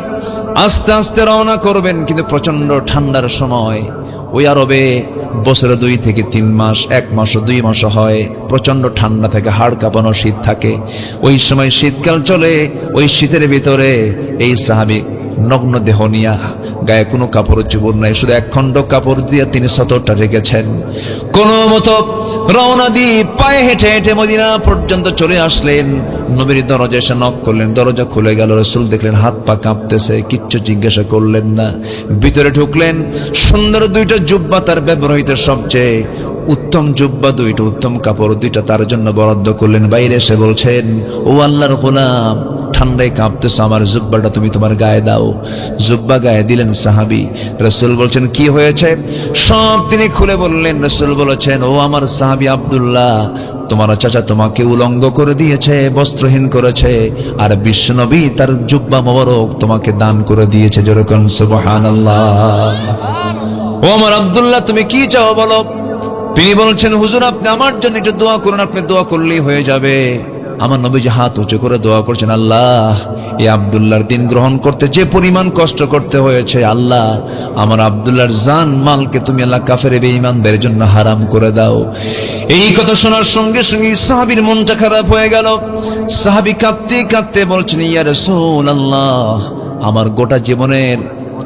আস্তে আস্তে রওনা করবেন, কিন্তু প্রচন্ড ঠান্ডার সময় ওই আরবে বছরে 2 থেকে 3 মাস, 1 মাস ও 2 মাস হয়, প্রচন্ড ঠান্ডা থাকে, হাড় কাঁপানো শীত থাকে। ওই সময় শীতকাল চলে, ওই শীতের ভিতরে এই সাহাবী নগ্ন দেহ নিয়া, গায়ে কোনো কাপড় চোপড় নাই, শুধু 1 খণ্ড কাপড় দিয়ে তিনি সতরটা রেখেছেন। কোন মতো রওনা দিয়ে পায়ে হেঁটে হেঁটে মদিনা পর্যন্ত চলে আসলেন। নবীর দরজা এসে নক করলেন, দরজা খুলে গেল। রাসূল দেখলেন হাত পা কাঁপতেছে, কিচ্ছু জিজ্ঞাসা করলেন না। ভিতরে ঢুকলেন, সুন্দর 2টা জুব্বা, তার ব্যবহৃত সবচেয়ে উত্তম জুব্বা, 2টা উত্তম কাপড়, 2টা তার জন্য বরাদ্দ করলেন। বাইরে এসে বলছেন, ও আল্লাহর গোলাম, ঠান্ডায় কাঁপতেছ, আমার জুব্বাটা তুমি তোমার গায়ে দাও। জুব্বা গায়ে দিলেন সাহাবী। রাসূল বলছেন, কি হয়েছে? সব তিনি খুলে বললেন। রাসূল বলেছেন, ও আমার সাহাবী আব্দুল্লাহ, তোমার চাচা তোমাকে উলঙ্গ করে দিয়েছে, বস্ত্রহীন করেছে, আর বিশ্বনবী তার জুব্বা মোবারক তোমাকে দান করে দিয়েছে। যেরকম সুবহানাল্লাহ। ও আমার আব্দুল্লাহ, তুমি কি চাও বলো? তিনি বলছেন, হুজুর আপনি আমার জন্য একটু দোয়া করুন, আপনি দোয়া করলেই হয়ে যাবে। আমার নবীজি হাত উঁচু করে দোয়া করছেন, আল্লাহ, এই আব্দুল্লাহর দিন গ্রহণ করতে যে পরিমাণ কষ্ট করতে হয়েছে, আল্লাহ আমার আব্দুল্লাহর জান মালকে তুমি আল্লাহ কাফের বেঈমানদের জন্য হারাম করে দাও। এই কথা শোনার সঙ্গে সঙ্গে সাহাবীর মনটা খারাপ হয়ে গেল। সাহাবী কাঁদতে কাঁদতে বলছেন, ইয়া রাসূলুল্লাহ, আমার গোটা জীবনের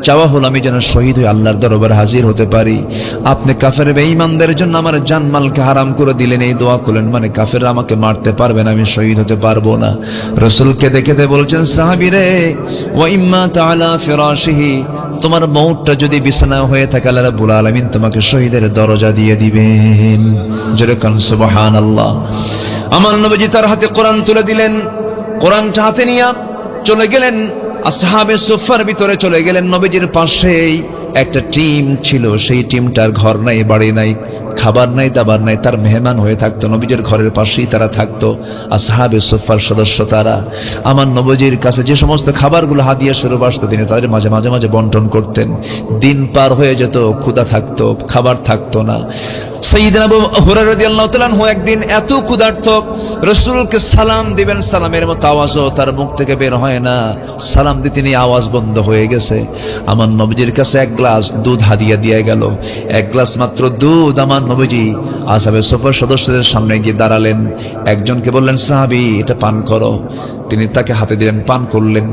চাওয়া হলো আমি যেন শহীদ হয়ে আল্লাহর দরবারে হাজির হতে পারি। আপনি কাফের বেঈমানদের জন্য আমার জানমালকে হারাম করে দিলেন, এই দোয়া করলেন, মানে কাফেররা আমাকে মারতে পারবে না, আমি শহীদ হতে পারবো না। রাসূলকে দেখে বলছেন, সাহাবী রে, ওয়া ইম্মা তাআলা ফিরাশিহি, তোমার মউতটা যদি বিছানায় হয়ে থাকে, আল্লাহ রাব্বুল আলামিন তোমাকে শহীদের দরজা দিয়ে দিবেন। জোরে কান সুবহানাল্লাহ। আমার নবীজি তার হাতে কোরআন তুলে দিলেন। কোরআনটা হাতে নিয়ে চলে গেলেন, আসহাবে সুফার ভিতরে চলে গেলেন। নবীজির পাশেই একটা টিম ছিল, সেই টিমটার ঘর নাই, বাড়ি নাই, খাবার নাই, দাবার নাই, তার মেহমান হয়ে থাকতো। নবীজির ঘরের পাশেই তারা থাকতো, আসহাবে সুফার সদস্য তারা। আমার নবীজির কাছে যে সমস্ত খাবারগুলো হাদিয়া স্বরূপ আসতো, তিনি তাদের মাঝে মাঝে মাঝে বন্টন করতেন। দিন পার হয়ে যেত, ক্ষুধা থাকতো, খাবার থাকতো না। সাইয়্যিদনা আবু হুরায়রা রাদিয়াল্লাহু তাআলা আনহু একদিন এত ক্ষুধার্ত, রাসূলকে সালাম দিবেন, সালামের মতো আওয়াজও তার মুখ থেকে বের হয় না। সালাম দিতে নিয়ে আওয়াজ বন্ধ হয়ে গেছে। আমার নবীজির কাছে 1 গ্লাস দুধ হাদিয়া দিয়ে গেল, 1 গ্লাস মাত্র দুধ। আমার নবীজি আসহাবে সুফার সদস্যদের সামনে গিয়ে দাঁড়ালেন। একজনকে বললেন, সাহাবী, এটা পান করো। তিনি তাকে হাতে দিলেন, পান করলেন।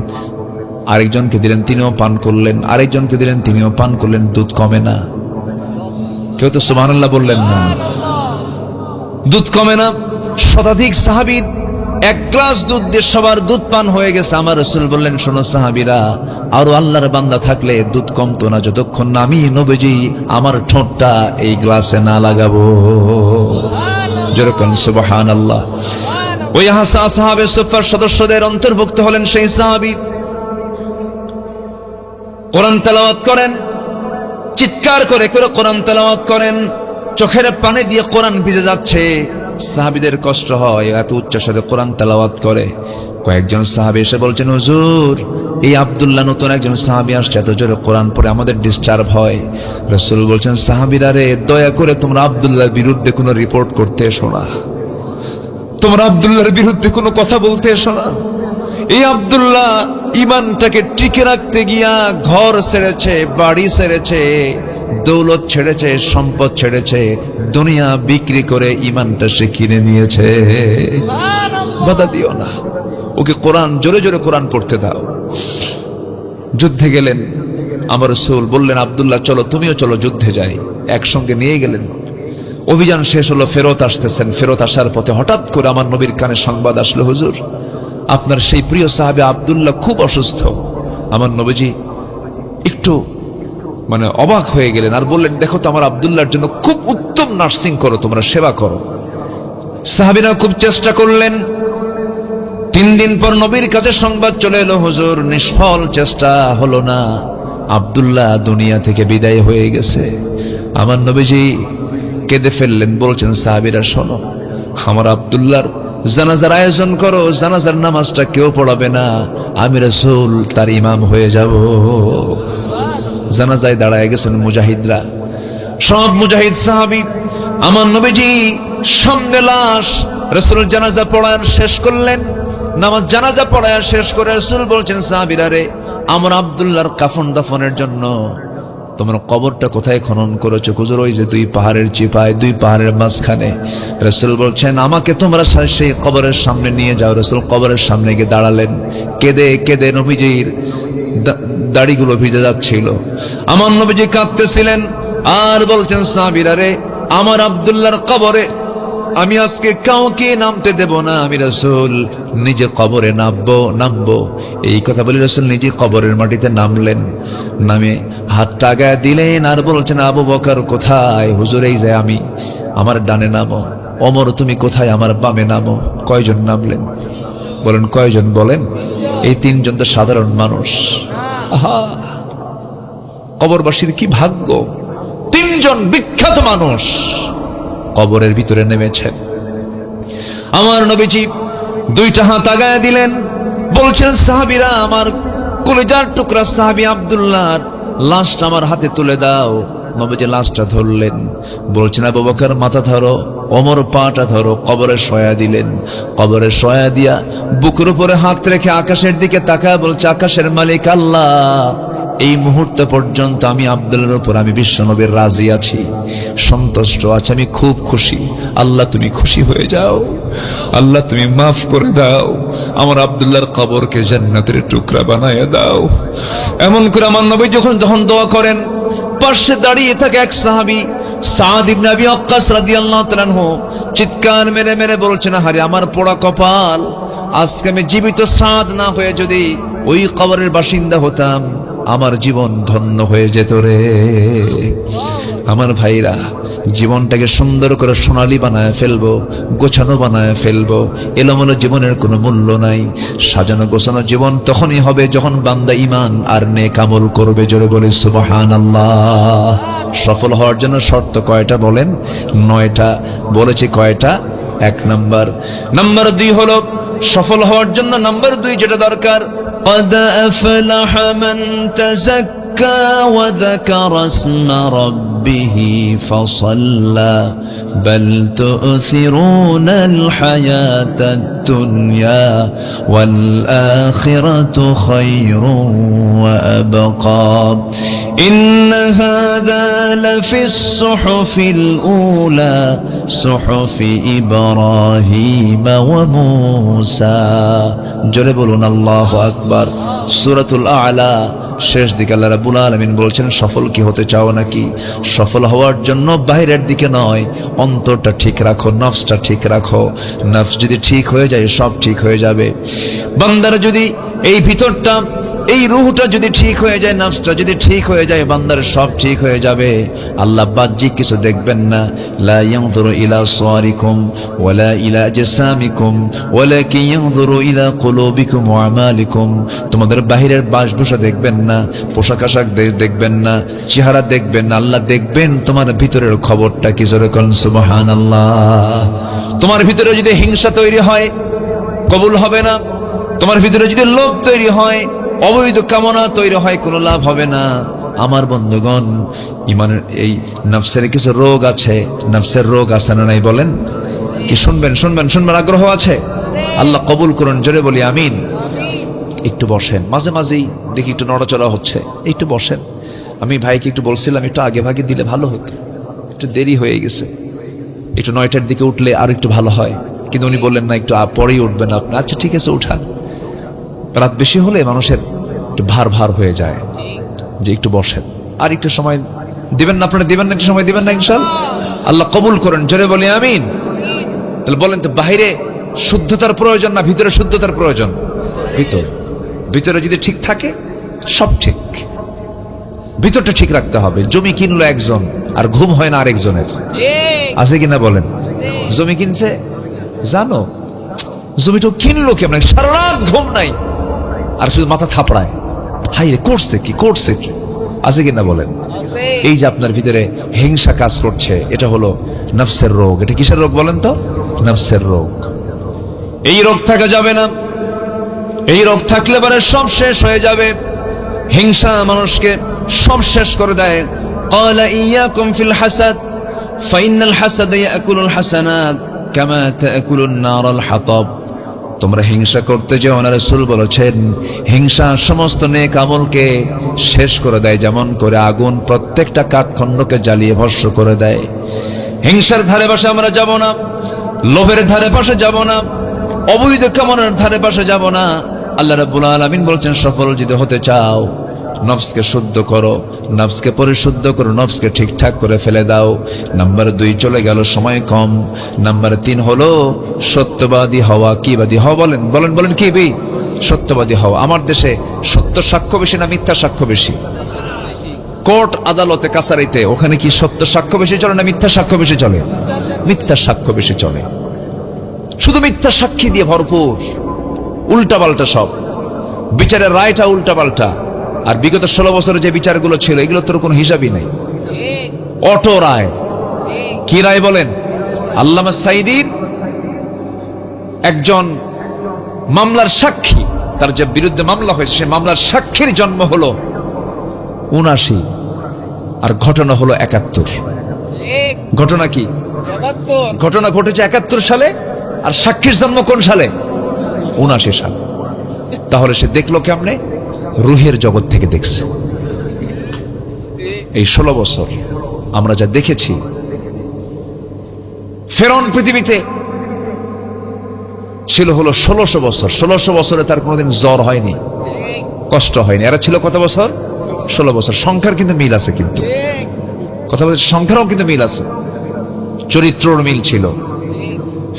আরেকজনকে দিলেন, তিনিও পান করলেন। আরেকজনকে দিলেন, তিনিও পান করলেন। দুধ কমে না। কেউ তো সুবহানাল্লাহ বললেন না। দুধ কমে না। শতাধিক সাহাবীর 1 গ্লাস দুধ দিয়ে সবার দুধ পান হয়ে গেছে। আমার রাসূল বললেন, শোনো সাহাবীরা, আরো আল্লাহর বান্দা থাকলে দুধ কমতো না, যতক্ষণ না আমি নবীজি আমার ঠোঁটটা এই গ্লাসে না লাগাবো। যেরকম সুবহানাল্লাহ। ওই আসহাবে সুফার সদস্যদের অন্তর্ভুক্ত হলেন সেই সাহাবী। কোরআন তেলাওয়াত করেন, চিৎকার করে করে কোরআন তেলাওয়াত করেন, চোখের পানি দিয়ে কোরআন ভিজে যাচ্ছে। সাহাবীদের কষ্ট হয়, এত উচ্চস্বরে কোরআন তেলাওয়াত করে। কয়েকজন সাহাবী এসে বলছেন, হুজুর, এই আব্দুল্লাহ নতুন একজন সাহাবী আসছে, এত জোরে কোরআন পড়ে আমাদের ডিস্টার্ব হয়। রাসূল বলছেন, সাহাবীরা রে, দয়া করে তোমরা আব্দুল্লাহর বিরুদ্ধে কোনো রিপোর্ট করতে এসো না, তোমরা আব্দুল্লাহর বিরুদ্ধে কোনো কথা বলতে এসো না। এই আব্দুল্লাহ ইমানটাকে টিকে রাখতে গিয়া ঘর ছেড়েছে, বাড়ি ছেড়েছে, দৌলত ছেড়েছে, সম্পদ ছেড়েছে, দুনিয়া বিক্রি করে ইমানটা সে কিনে নিয়েছে। বাধা দিও না, ওকে কোরআন, জোরে জোরে কোরআন পড়তে দাও। যুদ্ধে গেলেন। আমার রাসূল বললেন, আব্দুল্লাহ চলো, তুমিও চলো, যুদ্ধে যাই। একসঙ্গে নিয়ে গেলেন। অভিযান শেষ হলো, ফেরত আসতেছেন। ফেরত আসার পথে হঠাৎ করে আমার নবীর কানে সংবাদ আসলো, হুজুর, আপনার সেই প্রিয় সাহাবী আব্দুল্লাহ খুব অসুস্থ। আমার নবীজি একটু অবাক হয়ে গেলেন, আর বললেন, দেখো তো, আমার আব্দুল্লাহর জন্য খুব উত্তম নার্সিং করো, তোমরা সেবা করো। সাহাবীরা খুব চেষ্টা করলেন। 3 দিন পর নবীর কাছে সংবাদ চলে এলো, হুজুর, নিষ্ফল চেষ্টা হলো না, আব্দুল্লাহ দুনিয়া থেকে বিদায় হয়ে গেছে। আমার নবীজি কেঁদে ফেললেন। বলছেন, সাহাবীরা শোনো, আমার আব্দুল্লাহর জানাজার আয়োজন করো, জানাজার নামাজটা কেউ পড়াবে না, আমি রাসূল তার ইমাম হয়ে যাব। জানাজায় দাঁড়ায় গেছেন মুজাহিদরা, সব মুজাহিদ সাহাবী। আমার নবীজি সামনে লাশ, রাসূল জানাজা পড়ায় শেষ করলেন। নামাজ জানাজা পড়ায় শেষ করে রাসূল বলছেন, সাহাবীরা রে, আমার আব্দুল্লাহর কাফন দাফনের জন্য তোমরা কবরটা কোথায় খনন করেছো? হুজুর ওই যে দুই পাহাড়ের চিপায়, দুই পাহাড়ের মাঝখানে। রাসূল বলছেন আমাকে তোমরা সেই কবরের সামনে নিয়ে যাও। রাসূল কবরের সামনে গিয়ে দাঁড়ালেন, কেঁদে কেঁদে নবীজির দাড়িগুলো ভিজে যাচ্ছিল। আমার নবীজি কাঁদতেছিলেন আর বলছেন সাহাবীরা রে, আমার আব্দুল্লাহর কবরে আমি আজকে কাউকে নামতে দেব না, আমি রাসূল নিজে কবরে নামবো। এই কথা বলে রাসূল নিজে কবরের মাটিতে নামলেন, নামে হাতটা আগায় দিলেন আর বলছেন আবু বকর কোথায়? হুজুর এই যে আমি, আমার ডানে নামো। ওমর তুমি কোথায়? আমার বামে নামো। কয়জন নামলেন বলেন? কয়জন বলেন? এই তিনজন তো সাধারণ মানুষ। আহা, কবরবাসীর কি ভাগ্য! তিনজন বিখ্যাত মানুষ কবরের ভিতরে নেমেছেন। আমার নবীজি দুইটা হাত আগায় দিলেন, বলছেন সাহাবীরা আমার কলিজার টুকরা সাহাবী আব্দুল্লাহর লাশটা আমার হাতে তুলে দাও। নবীজি লাশটা ধরলেন, বলছেন আবু বকর মাথা ধরো, ওমর পাটা ধরো। কবরে শয়া দিলেন, কবরে শয়া দিয়া বুকের উপরে হাত রেখে আকাশের দিকে তাকায় বলছে আকাশের মালিক আল্লাহ, এই মুহূর্ত পর্যন্ত আমি আব্দুল্লাহর উপর আমি বিশ্বনবীর রাজি আছি, সন্তুষ্ট আছি, আমি খুব খুশি। আল্লাহ তুমি খুশি হয়ে যাও, আল্লাহ তুমি মাফ করে দাও, আমার আব্দুল্লাহর কবরকে জান্নাতের টুকরা বানায় দাও। এমন করে আমার নবী যখন দোয়া করেন, পাশে দাঁড়িয়ে থাকে এক সাহাবী সাদ ইবনে আবি ওয়াক্কাস রাদিয়াল্লাহু তাআলা আনহু চিৎকার মেরে মেরে বলছেন আরে আমার পোড়া কপাল, আজকে আমি জীবিত সাদ না হয়ে যদি ওই কবরের বাসিন্দা হতাম আমার জীবন ধন্য হয়ে যেত রে। আমার ভাইরা, জীবনটাকে সুন্দর করে সোনালী বানায় ফেলবো, গোছানো বানায় ফেলবো। এলোমেলো জীবনের কোনো মূল্য নাই। সাজানো গোছানো জীবন তখনই হবে যখন বান্দা ঈমান আর নেক আমল করবে। জোরে বলে সুবহানাল্লাহ। সফল হওয়ার জন্য শর্ত কয়টা বলেন? 9টা। বলেছি কয়টা? 1 নাম্বার। নাম্বার 2 হলো সফল হওয়ার জন্য নাম্বার 2 যেটা দরকার, قد أفلح من تزكى وذكر اسم ربه فصلى بل تؤثرون الحياة الدنيا والآخرة خير وأبقى إن هذا لفي الصحف الأولى صحف إبراهيم وموسى জোরে বলুন আল্লাহু আকবার। সূরাতুল আ'লা শেষ দিকে আল্লাহ রাব্বুল আলামিন বলছেন সফল কি হতে চাও নাকি? সফল হওয়ার জন্য বাইরের দিকে নয়, অন্তরটা ঠিক রাখো, নফসটা ঠিক রাখো। নফস যদি ঠিক হয়ে যায় সব ঠিক হয়ে যাবে। বান্দার যদি এই ভিতরটা, এই রূহটা যদি ঠিক হয়ে যায়, নফসটা যদি ঠিক হয়ে যায়, বান্দার সব ঠিক হয়ে যাবে। আল্লাহ বাহ্যিক কিছু দেখবেন না। লা ইয়ানজুরু ইলা সাওয়ারিকুম ওয়ালা ইলা আজসামিকুম ওয়ালাকিন ইয়ানজুরু ইলা কুলুবিকুম ওয়া আমালিকুম। তোমাদের বাহিরের বাসভূষা দেখবেন না, পোশাক আশাক দেখবেন না, চেহারা দেখবেন না। আল্লাহ দেখবেন তোমার ভিতরের খবরটা কি। জোরে বলুন সুবহানাল্লাহ। তোমার ভিতরে যদি হিংসা তৈরি হয় কবুল হবে না। তোমার ভিতরে যদি লোভ তৈরি হয়, অবৈধ কামনা তৈরি হয়, কোনো লাভ হবে না। আমার বন্ধুগণ, ইমানের এই নফসের কিছু রোগ আছে। নফসের রোগ আছে না নাই বলেন? কি শুনবেন? আগ্রহ আছে? আল্লাহ কবুল করুন। জোরে বলি আমিন। একটু বসেন, মাঝে মাঝেই দেখি একটু নড়াচড়া হচ্ছে, একটু বসেন। আমি ভাইকে একটু বলছিলাম একটু আগে ভাগে দিলে ভালো হতো, একটু দেরি হয়ে গেছে, একটু 9টার দিকে উঠলে আর একটু ভালো হয়, কিন্তু উনি বললেন না একটু পরেই উঠবেন আপনি। আচ্ছা ঠিক আছে, উঠান। রাত বেশি হলে মানুষের একটু ভার হয়ে যায়, যে একটু বসেন। আর একটু সময় দিবেন না? আপনারা দিবেন না? একটু সময় দিবেন না? ইনশাআল্লাহ আল্লাহ কবুল করেন। জোরে বলি আমিন। তাহলে বলেন তো, বাহিরে শুদ্ধতার প্রয়োজন না ভিতরে শুদ্ধতার প্রয়োজন? ভিতরে যদি ঠিক থাকে সব ঠিক। ভিতরটা ঠিক রাখতে হবে। জমি কিনলো একজন আর ঘুম হয় না আরেকজনের, আছে কিনা বলেন? জমি কিনছে, জানো জমিটা কিনলো কেমন, সারা রাত ঘুম নাই আর শুধু মাথা থাপড়ায়, হাই রে করছে কি, আছে কিনা বলেন? এই যে আপনার ভিতরে হিংসা কাজ করছে, এটা হলো নফসের রোগ। এটা কিসের রোগ বলেন তো? নফসের রোগ। এই রোগ থাকা যাবে না। এই রোগ থাকলে পরে সব শেষ হয়ে যাবে। হিংসা মানুষকে সব শেষ করে দেয়। ক্বালা ইয়াকুম ফিল হাসাদ ফাইনাল হাসাদ ইয়াকুলুল হাসানাত কামা তাকুলুন নারাল হাতাব। তোমরা হিংসা করতে যেও না। রাসূল বলেছেন হিংসা সমস্ত নেক আমলকে শেষ করে দেয়, যেমন করে আগুন প্রত্যেকটা কাঠখণ্ডকে জ্বালিয়ে ভস্ম করে দেয়। হিংসার ধারে পাশে আমরা যাব না, লোভের ধারে পাশে যাব না, অবৈধ কামনার ধারে পাশে যাব না। আল্লাহ রাব্বুল আলামিন বলছেন সফল যদি হতে চাও নফসকে শুদ্ধ করো, নফসকে পরিশুদ্ধ করো, নফসকে ঠিকঠাক করে ফেলে দাও। নাম্বার 2 চলে গেল, সময় কম। নাম্বার 3 হলো সত্যবাদী হওয়া। কি বাদী হওয়া? বলেন বলেন বলেন, কি বি? সত্যবাদী হওয়া। আমার দেশে সত্য সাক্ষ্য বেশি না মিথ্যা সাক্ষ্য বেশি? কোর্ট আদালতে কাছারিতে ওখানে কি সত্য সাক্ষ্য বেশি চলে না মিথ্যা সাক্ষ্য বেশি চলে? মিথ্যা সাক্ষ্য বেশি চলে। শুধু মিথ্যা সাক্ষী দিয়ে ভরপুর, উল্টাপাল্টা সব বিচারের রায়টা উল্টাপাল্টা। আর বিগত 16 বছরে যে বিচারগুলো ছিল এগুলো তোর কোনো হিসাবই নেই, অটো রায়। কি রায় বলেন? আল্লামা সাঈদীর একজন মামলার সাক্ষী, তার যে বিরুদ্ধে মামলা হয়েছে সে মামলার সাক্ষীর জন্ম হলো 79 আর ঘটনা হলো 71। ঘটনা কি? ঘটনা ঘটেছে 71 সালে আর সাক্ষীর জন্ম কোন সালে? 79 সালে। তাহলে সে দেখলো কেমনে? রুহের জগৎ থেকে দেখছে। এই 16 বছর আমরা যা দেখেছি, ফেরাউন পৃথিবীতে ছিল হলো 1600 বছর। 1600 বছরে তার কোনোদিন জ্বর হয়নি, কষ্ট হয়নি। এরা ছিল কত বছর? 16 বছর। সংখ্যার কিন্তু মিল আছে, কিন্তু কথা বলছে সংখ্যারও কিন্তু মিল আছে, চরিত্রর মিল ছিল।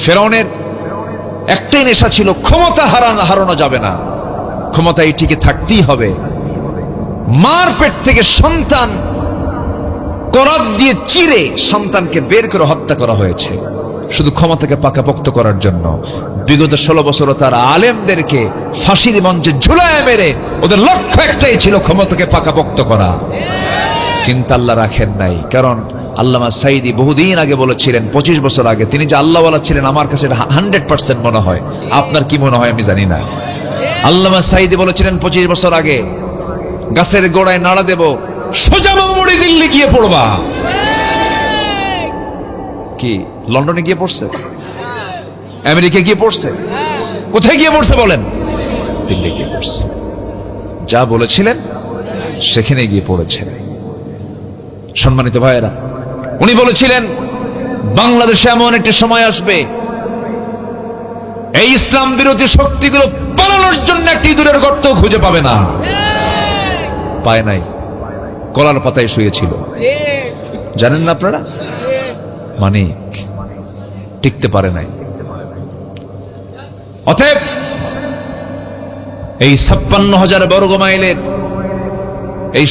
ফেরাউনের একটাই নেশা ছিল, ক্ষমতা হারানো যাবে না, ক্ষমতায় টিকে থাকতেই হবে। মার পেট থেকে সন্তান করাত দিয়ে চিরে সন্তানকে বের করে হত্যা করা হয়েছে শুধু ক্ষমতাকে পাকাপোক্ত করার জন্য। বিগত 16 বছর তার আলেমদেরকে ফাঁসির মঞ্চে ঝুলায় মেরে ওদের লক্ষ্য একটাই ছিল ক্ষমতাকে পাকাপোক্ত করা। কিন্তু আল্লাহ রাখেন নাই, কারণ আল্লামা সাঈদী বহুদিন আগে বলেছিলেন, 25 বছর আগে, তিনি যে আল্লাহওয়ালা ছিলেন আমার কাছে 100% মনে হয়। আপনার কি মনে হয় আমি জানি না। আল্লামা সাঈদী বলেছিলেন 25 বছর আগে, গাছের গোড়ায় নাড়া দেব, সোজা মুড়ি দিল্লি গিয়ে পড়বা। কি লন্ডনে গিয়ে পড়ছে? আমেরিকা গিয়ে পড়ছে? কোথায় গিয়ে পড়ছে বলেন? দিল্লি গিয়ে পড়ছে। যা বলেছিলেন সেখানে গিয়ে পড়েছে। সম্মানিত ভাইয়েরা, উনি বলেছিলেন বাংলাদেশে এমন একটি সময় আসবে এই ইসলাম বিরোধী শক্তিগুলো পালানোর জন্য একটি ইঁদুরের গর্ত খুঁজে পাবে না। পায় নাই, কলার পাতায় শুয়েছিল। জানেন না আপনারা? মানিক টিকতে পারে নাই। অতএব এই 56,000 বর্গ মাইলের এই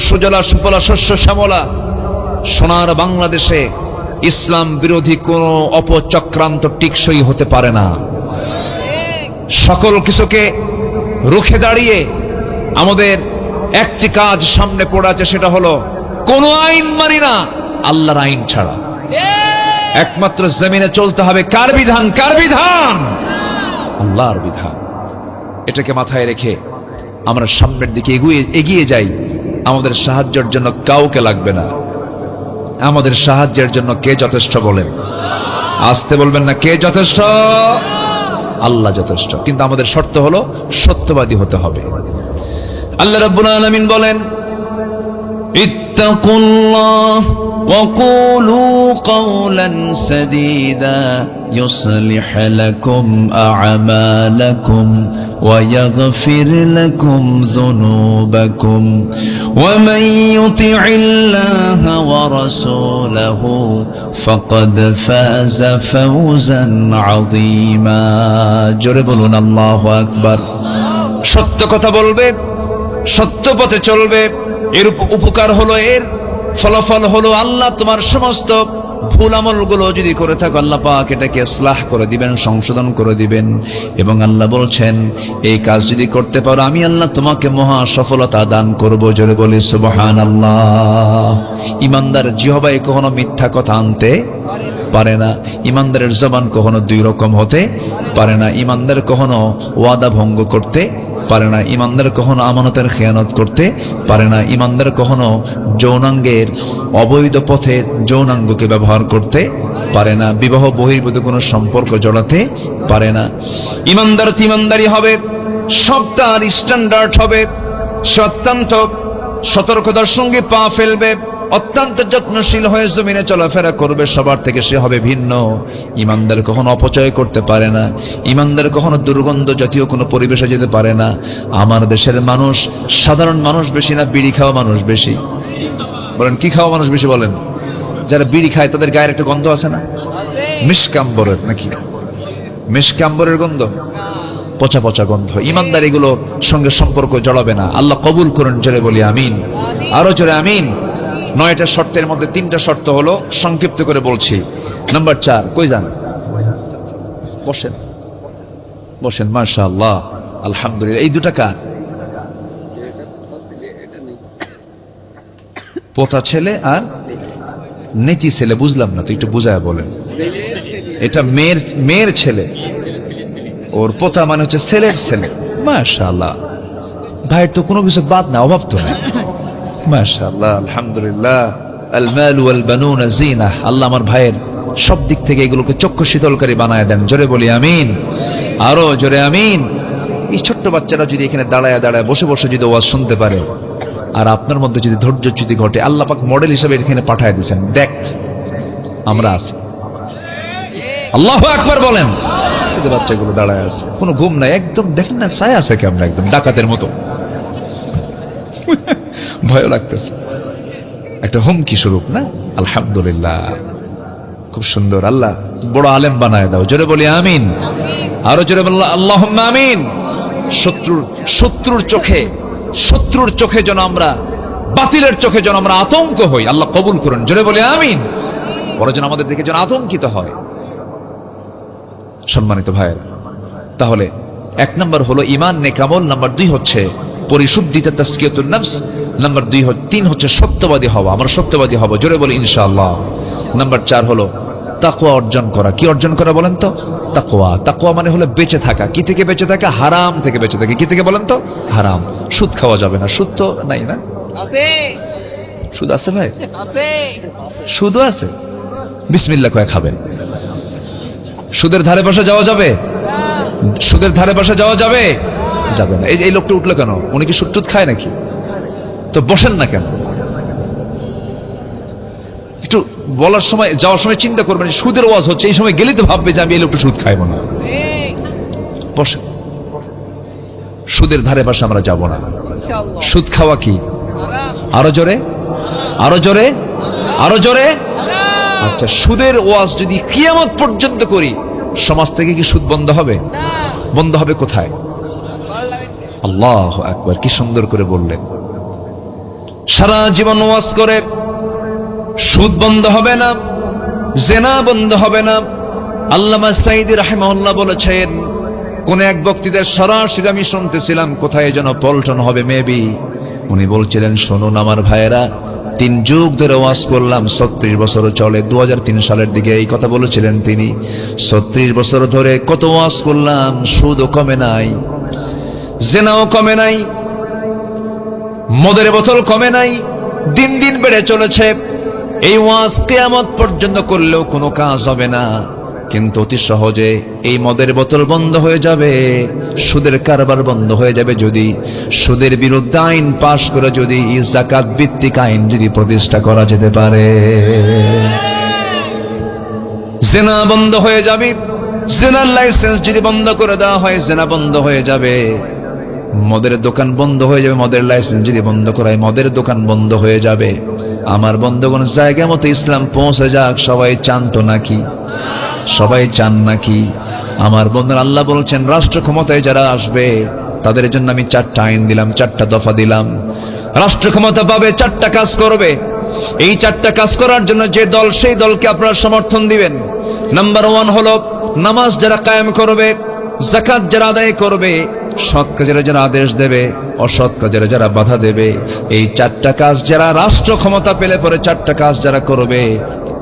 সুজলা সুফলা শস্য শ্যামলা সোনার বাংলাদেশে ইসলাম বিরোধী কোন অপচক্রান্ত টিকসই হতে পারে না। সকল কিছুকে রুখে দাঁড়িয়ে আমাদের একটি কাজ সামনে পড়ে আছে, সেটা হলো কোন আইন মানি না আল্লাহর আইন ছাড়া। একমাত্র জমিনে চলতে হবে কার বিধান? কার বিধান? আল্লাহর বিধান। এটাকে মাথায় রেখে আমরা সামনের দিকে এগিয়ে যাই। আমাদের সাহায্যের জন্য কাউকে লাগবে না। আমাদের সাহায্যের জন্য কে যথেষ্ট বলেন? আসতে বলবেন না, কে যথেষ্ট? আল্লাহ যথেষ্ট। কিন্তু আমাদের শর্ত হলো সত্যবাদী হতে হবে। আল্লাহ রাব্বুল আলামিন বলেন, ইত্তাকুল্লাহ ওয়া কুলু কওলান সাদীদা ইউসলিহ লাকুম আ'মালাকুম ওয়া ইয়াগফির লাকুম যুনুবাকুম ওয়া মান ইউতি'ইল্লাহা ওয়া রাসূলাহু ফাকাদ ফাযা ফাওজান আযীমা। জোরে বলুন আল্লাহু আকবার। সত্য কথা বলবে, সত্য পথে চলবে, এর উপকার হলো, এর ফলাফল হলো আল্লাহ তোমার সমস্ত ভুল আমলগুলো যদি করে থাকো আল্লাহ পাক এটাকে ইসলাহ করে দিবেন, সংশোধন করে দিবেন। এবং আল্লাহ বলছেন এই কাজ যদি করতে পারো আমি আল্লাহ তোমাকে মহা সফলতা দান করব। জোরে বলি সুবহানাল্লাহ। ইমানদার জিহ্বায় কখনো মিথ্যা কথা আনতে পারে না। ইমানদারের জবান কখনো দুই রকম হতে পারে না। ইমানদার কখনো ওয়াদা ভঙ্গ করতে পারে না। ইমানদার কখনো আমানতের খেয়ানত করতে পারে না। ইমানদার কখনো যৌনাঙ্গের অবৈধ পথে যৌনাঙ্গকে ব্যবহার করতে পারে না। বিবাহ বহির্ভূত কোনো সম্পর্ক জড়াতে পারে না। ইমানদার ইমানদারি হবে, সবটা আর স্ট্যান্ডার্ড হবে, সে অত্যন্ত সতর্কতার সঙ্গে পা ফেলবে, অত্যন্ত যত্নশীল হয়ে জমিনে চলাফেরা করবে, সবার থেকে সে হবে ভিন্ন। ইমানদার কখনো অপচয় করতে পারে না। ইমানদার কখনো দুর্গন্ধ জাতীয় কোনো পরিবেশে যেতে পারে না। আমার দেশের মানুষ সাধারণ মানুষ বেশি না বিড়ি খাওয়া মানুষ বেশি? বলেন কি খাওয়া মানুষ বেশি বলেন? যারা বিড়ি খায় তাদের গায়ের একটা গন্ধ আছে না, মিশকাম্বরের, নাকি মিশকাম্বরের গন্ধ, পচা পচা গন্ধ। ইমানদার এগুলো সঙ্গে সম্পর্ক জড়াবে না। আল্লাহ কবুল করুন, জোরে বলি আমিন, আরো জোরে আমিন। 9টা শর্তের মধ্যে 3টা শর্ত হলো, সংক্ষিপ্ত করে বলছি। নাম্বার 4, কই যান? বসেন বসেন, মাশাআল্লাহ, আলহামদুলিল্লাহ। এই 2টা কার? পোতা ছেলে আর নেচি ছেলে। বুঝলাম না তো, একটু বুঝায় বলেন। এটা মেয়ের ছেলে, ওর পোতা মানে হচ্ছে ছেলের ছেলে। মাশাআল্লাহ, ভাইয়ের তো কোনো কিছু বাদ না, অভাব তো নেই। মাশাআল্লাহ, আলহামদুলিল্লাহ। আল মাল ওয়াল বানুনা জিনাহ। আল্লাহ আমার ভাইয়ের সব দিক থেকে এগুলোকে চক্ষু শীতলকারী বানায় দেন, জোরে বলি আমিন, আরো জোরে আমিন। এই ছোট্ট বাচ্চারা যদি এখানে দাঁড়ায় দাঁড়ায় বসে বসে যদি ওয়াজ শুনতে পারে, আর আপনার মধ্যে যদি ধৈর্য যদি ঘটে, আল্লাহ পাক মডেল হিসেবে এখানে পাঠায় দিয়েছেন। দেখ আমরা আছি, আল্লাহু আকবার বলেন। এই বাচ্চাগুলো দাঁড়ায় আছে, কোনো ঘুম নাই, একদম দেখেন না ছায়া আছে কেমন, একদম ডাকাতের মতো। ভয় লাগতেছে, একটা হুমকি স্বরূপ না? আলহামদুলিল্লাহ, খুব সুন্দর। আল্লাহ বড় আলেম বানায় দাও, জোরে বলি আমিন, আরো জোরে বললাম আল্লাহুম্মা আমিন। শত্রুর চোখে যেন আমরা, বাতিলের চোখে যেন আমরা আতঙ্ক হই, আল্লাহ কবুল করুন, জোরে বলি আমিন। বড় যেন আমাদের দেখে যেন আতঙ্কিত হয়। সম্মানিত ভাইয়েরা, তাহলে 1 নম্বর হলো ঈমান নেকামল, নাম্বার 2 হচ্ছে পরিশুদ্ধিতা তাসকিয়াতুন নফস, নাম্বার 3 হচ্ছে সত্যবাদী হওয়া। আমরা সত্যবাদী হব, জোরে বলি ইনশাআল্লাহ। নাম্বার 4 হলো তাকওয়া অর্জন করা। কি অর্জন করা বলেন তো? তাকওয়া। তাকওয়া মানে হলো বেঁচে থাকা। কি থেকে বেঁচে থাকা? হারাম থেকে বেঁচে থাকা। কি থেকে বলেন তো? হারাম। সুদ খাওয়া যাবে না। সুদ তো নাই না? আছে। সুদ আছে ভাই? আছে। সুদও আছে। বিসমিল্লাহ কয়ে খাবেন। সুদের ধারে বসে যাওয়া যাবে? সুদের ধারে বসে যাওয়া যাবে? যাবে না। এই লোকটা উঠলো কেন? উনি কি সুদ টুদ খায় নাকি? তো বসেন না কেন? একটু বলার সময়, যাওয়ার সময় চিন্তা করবেন, সুদের ওয়াজ হচ্ছে, এই সময় গেলেই তো ভাববে যে আমি এই লোকটা সুদ খাইব না। বসেন। সুদের ধারে পাশে আমরা যাব না। সুদ খাওয়া কি? আরো জোরে, আরো জোরে, আরো জোরে। আচ্ছা, সুদের ওয়াজ যদি কিয়ামত পর্যন্ত করি, সমাজ থেকে কি সুদ বন্ধ হবে? বন্ধ হবে কোথায়? আল্লাহু আকবার, কি সুন্দর করে বললেন। সারা জীবন ওয়াজ করে সুদ বন্ধ হবে না, জেনা বন্ধ হবে না। আল্লামা সাঈদী রাহিমাহুল্লাহ বলেছেন, কোন এক বক্তৃতায় সরাসরি আমি শুনতেছিলাম, কোথায় যেন পল্টন হবে মেবি, উনি বলছিলেন, শুনুন আমার ভাইয়েরা, 3 যুগ ধরে ওয়াজ করলাম, 36 বছর চলে, 2003 সালের দিকে এই কথা বলেছিলেন তিনি। 36 বছর ধরে কত ওয়াজ করলাম, সুদও কমে নাই, জেনাও কমে নাই, মদের বোতল কমে নাই, দিন দিন বেড়ে চলেছে। এই ওয়াজ কিয়ামত পর্যন্ত করলেও কোনো কাজ হবে না, কিন্তু অতি সহজে এই মদের বোতল বন্ধ হয়ে যাবে, সুদের কারবার বন্ধ হয়ে যাবে যদি সুদের বিরুদ্ধে আইন পাশ করে, যদি যাকাত ভিত্তিক আইন যদি প্রতিষ্ঠা করা যেতে পারে। জেনা বন্ধ হয়ে যাবে, জেনার লাইসেন্স যদি বন্ধ করে দেওয়া হয়, জেনা বন্ধ হয়ে যাবে। মদের দোকান বন্ধ হয়ে যাবে, মদের লাইসেন্স যদি বন্ধ করায়, মদের দোকান বন্ধ হয়ে যাবে। আমার বন্ধুগণ, জায়গা মতো ইসলাম পৌঁছে যাক। সবাই চান তো নাকি? সবাই চান নাকি? আমার বন্ধুরা, আল্লাহ বলছেন, রাষ্ট্র ক্ষমতায় যারা আসবে তাদের জন্য আমি 4টা আইন দিলাম, 4টা দফা দিলাম। রাষ্ট্র ক্ষমতা পাবে, 4টা কাজ করবে। এই 4টা কাজ করার জন্য যে দল, সেই দলকে আপনারা সমর্থন দিবেন। নাম্বার 1 হলো নামাজ যারা কায়েম করবে, যাকাত যারা আদায় করবে, সৎ কাজের যারা আদেশ দেবে, অসৎ কাজের যারা বাধা দেবে। এই 4টা কাজ যারা রাষ্ট্র ক্ষমতা পেলে পরে 4টা কাজ যারা করবে,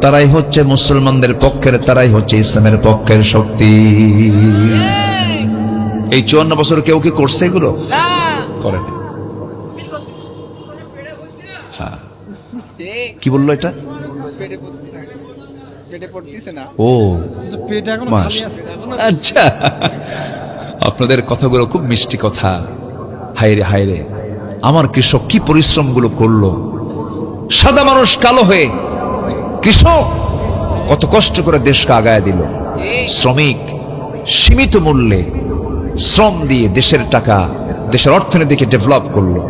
তারাই হচ্ছে মুসলমানদের পক্ষের, তারাই হচ্ছে ইসলামের পক্ষের শক্তি। এই 54 বছর কেউ কি করছে এগুলো? করে না। হ্যাঁ, কি বললো এটা? ও আচ্ছা, আপনাদের কথাগুলো খুব মিষ্টি কথা। হায়রে হায়রে, আমার কৃষক কি পরিশ্রম গুলো করলো, সাদা মানুষ কালো হয়ে কৃষক কত কষ্ট করে দেশকে আগায় দিল। শ্রমিক সীমিত মূল্যে শ্রম দিয়ে দেশের টাকা, দেশের অর্থনীতিকে ডেভেলপ করলো।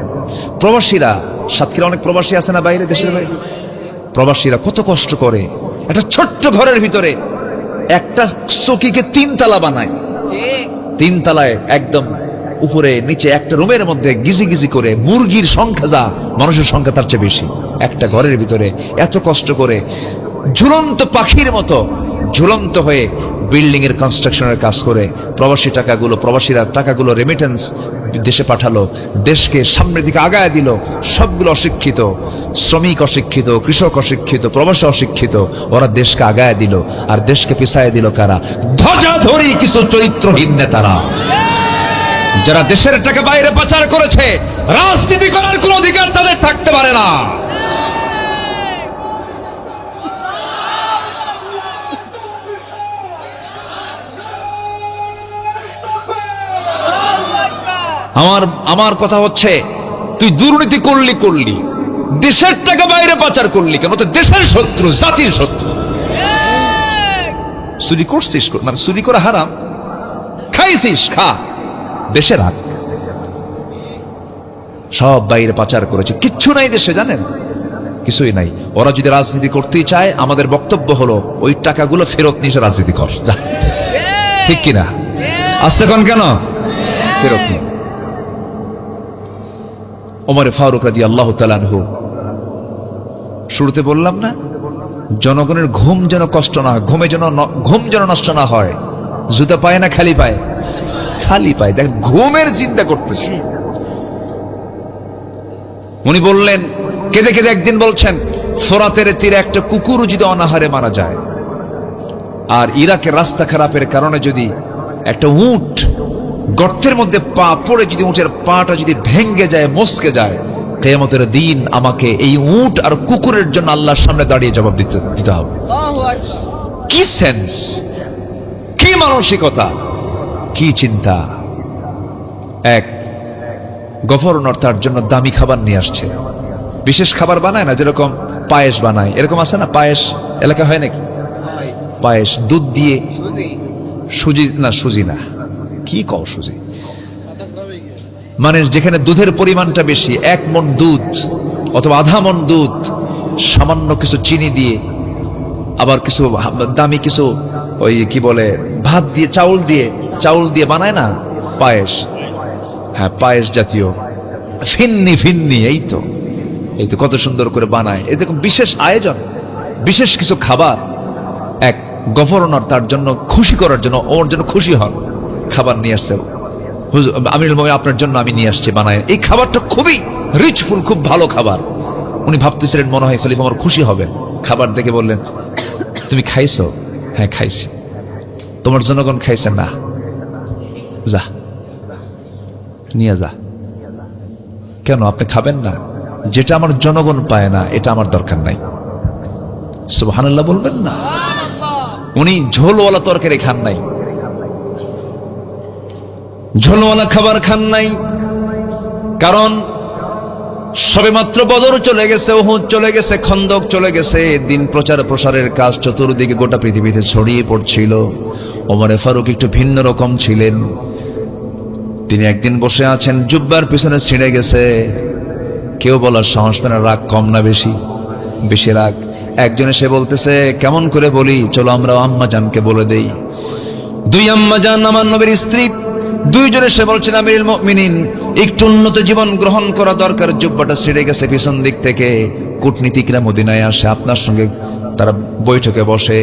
প্রবাসীরা, সাতক্ষীরা অনেক প্রবাসী আছে না বাইরে, দেশের বাইরে, প্রবাসীরা কত কষ্ট করে একটা ছোট্ট ঘরের ভিতরে একটা চকিকে 3 তালা বানায়। 3 তালায় একদম উপরে নিচে একটা রুমের মধ্যে গিজি গিজি করে মুরগির সংখ্যা যা, মানুষের সংখ্যা তার চেয়ে বেশি। একটা ঘরের ভিতরে এত কষ্ট করে ঝুলন্ত পাখির মতো ঝুলন্ত হয়ে বিল্ডিং এর কনস্ট্রাকশনের কাজ করে প্রবাসীরা টাকাগুলো রেমিটেন্স দেশে পাঠালো, দেশকে সামনের দিকে আগায় দিল। সবগুলো অশিক্ষিত, শ্রমিক অশিক্ষিত, কৃষক অশিক্ষিত, প্রবাসী অশিক্ষিত, ওরা দেশকে আগায় দিল। আর দেশকে পিছায় দিল কারা? ধ্বজাধরী কিছু চরিত্রহীন নেতারা, যারা দেশের টাকা বাইরে পাচার করেছে। রাজনীতি করার কোন অধিকার তাদের থাকতে পারে না। আমার কথা হচ্ছে, তুই দুর্নীতি করলি, দেশের টাকা বাইরে পাচার করলি কেন? তো দেশের শত্রু, জাতির শত্রু। চুরি করছিস, মানে চুরি করা হারাম, খাইছিস খা, দেশে রাখ। সব বাইরে পাচার করেছে, কিচ্ছু নাই দেশে, জানেন? কিছুই নাই। ওরা যদি রাজনীতি করতেই চায়, আমাদের বক্তব্য হলো ওই টাকাগুলো ফেরত নিয়ে রাজনীতি কর, যা। ঠিক কিনা? আসতে কোন কেন? ফেরত নিয়ে। ওমর ফারুক রাদিয়াল্লাহু তাআলা আনহু, শুরুতে বললাম না, জনগণের ঘুম যেন কষ্ট না হয়, ঘুম যেন নষ্ট না হয়। জুতা পায় না খালি পায়? খালি পায়। দেখ, ঘুমের চিন্তা করতেছি। উনি বললেন, কেঁদে কেঁদে একদিন বলছেন, ফোরাতের তীরে একটা কুকুর যদি অনাহারে মারা যায়, আর ইরাকের রাস্তা খারাপের কারণে যদি একটা উট গর্তের মধ্যে পা পড়ে, যদি উটের পাটা যদি ভেঙ্গে যায়, মস্কে যায়, কিয়ামতের দিন আমাকে এই উট আর কুকুরের জন্য আল্লাহর সামনে দাঁড়িয়ে জবাব দিতে হবে। কি সেন্স, কি মানসিকতা, কি চিন্তা! এক গভর্নর তার জন্য দামি খাবার নিয়ে আসছে, বিশেষ খাবার বানায় না, যেরকম পায়েস বানায়, এরকম আছে না? পায়েস এলাকা হয় নাকি? পায়েস দুধ দিয়ে, সুজি না, কি কও সুজি, মানে যেখানে দুধের পরিমাণটা বেশি, 1 মণ দুধ অথবা আধা মণ দুধ, সামান্য কিছু চিনি দিয়ে, আবার কিছু দামি কিছু ওই কি বলে ভাত দিয়ে, চাউল দিয়ে বানায় না পায়েস। হ্যাঁ, পায়েস জাতীয় ফিন্নি, এই তো কত সুন্দর করে বানায়। এরকম বিশেষ আয়োজন, বিশেষ কিছু খাবার। এক গভর্নর তার জন্য খুশি করার জন্য, ওর জন্য খুশি হন, খাবার নিয়ে আসছে। হুজুর, আমিরুল মুমিনিন, আপনার জন্য আমি নিয়ে আসছি, বানায়। এই খাবারটা খুবই রিচফুল, খুব ভালো খাবার। উনি ভাবতেছিলেন, মনে হয় খলিফা আমার খুশি হবেন। খাবার দেখে বললেন, তুমি খাইছো? হ্যাঁ খাইছি। তোমার জনগণ খাইছে? না, যা নিয়ে যা। কেন, আপনি খাবেন না? যেটা আমার জনগণ পায় না, এটা আমার দরকার নাই। সুবহানাল্লাহ বলবেন না? উনি ঝোলওয়ালা তরকারি খান নাই, ঝোলওয়ালা খাবার খান নাই, কারণ সবেমাত্র বদর চলে গেছে, উহুদ চলে গেছে, খন্দক চলে গেছে, দিন প্রচার প্রসারের কাজ চতুর্দিকে গোটা পৃথিবীতে ছড়িয়ে পড়ছিল। ওমরে ফারুক একটু ভিন্ন রকম ছিলেন। তিনি একদিন বসে আছেন, জুব্বার পিছনে ছিঁড়ে গেছে। কেউ বলার সাহস পেয়ে না, রাগ কম না বেশি? বেশি রাগ। একজন এসে বলতেছে, কেমন করে বলি, চলো আমরা আম্মা জানকে বলে দেই। 2 আম্মা জান আমার নবীর স্ত্রী, 2 জন এসে বলছেন, আমিরুল মুমিনিন, একটু উন্নত জীবন গ্রহণ করা দরকার। জুব্বাটা ছিঁড়ে গেছে পিছন দিক থেকে। কূটনীতিকরা মদিনায় আসে, আপনার সঙ্গে তারা বৈঠকে বসে,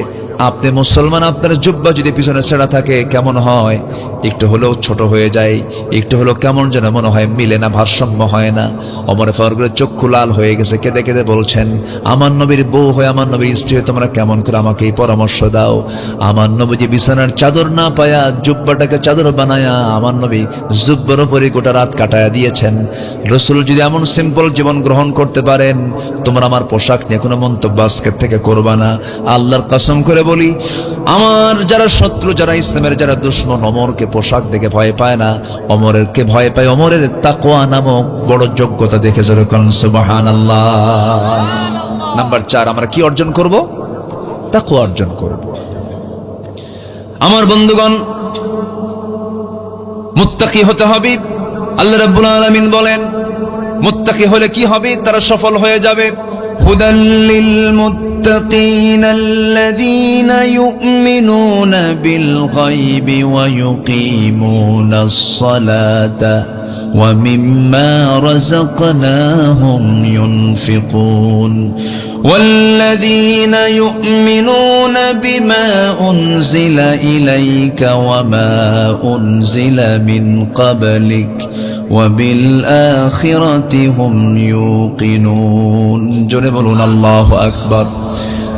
আপনি মুসলমান, আপনার জুব্বা যদি পিছনে ছেঁড়া থাকে কেমন হয়? একটু হলেও ছোট হয়ে যায়, একটু হলেও কেমন যেন মনে হয়, মিলে না, ভারসাম্য হয় না। ওমর ফারুকের চক্ষু লাল হয়ে গেছে, কেঁদে কেঁদে বলছেন, আমার নবীর বউ হয়ে, আমার নবীর স্ত্রী হয়ে তোমরা কেমন করে আমাকে এই পরামর্শ দাও? আমার নবীজি বিছানার চাদর না পায়া জুব্বাটাকে চাদর বানায়া আমার নবী জুব্বার উপরে গোটা রাত কাটায়া দিয়েছেন। রসুল যদি এমন সিম্পল জীবন গ্রহণ করতে পারেন, তোমরা আমার পোশাক নিয়ে কোনো মন্তব্য আজকের থেকে করবা না। আল্লাহর কসম করে বলি, আমার যারা শত্রু, যারা ইসলামের যারা দুশ্মন, ওমরকে পোশাক দেখে ভয় পায় না, ওমরেরকে ভয় পায় ওমরের তাকওয়া নামক বড় যোগ্যতা দেখে। জোরে বলুন সুবহানাল্লাহ। নাম্বার 4, আমরা কি অর্জন করব? তাকওয়া অর্জন করব। আমার বন্ধুগণ, মুত্তাকি হতে হবে। আল্লাহ রাব্বুল আলামিন বলেন, মুত্তাকি হলে কি হবে? তারা সফল হয়ে যাবে। হুদাল্লিল মুত্তাকিন আল্লাযীনা ইউমিনুনা বিল গায়বি ওয়া ইউকিমুনাস সালাতা ওয়া মিম্মা রাযাকনাহুম ইউনফিকুন والذين يؤمنون بما أنزل إليك وما أنزل من قبلك وبالآخرة هم يوقنون। জোরে বলুন আল্লাহু আকবার।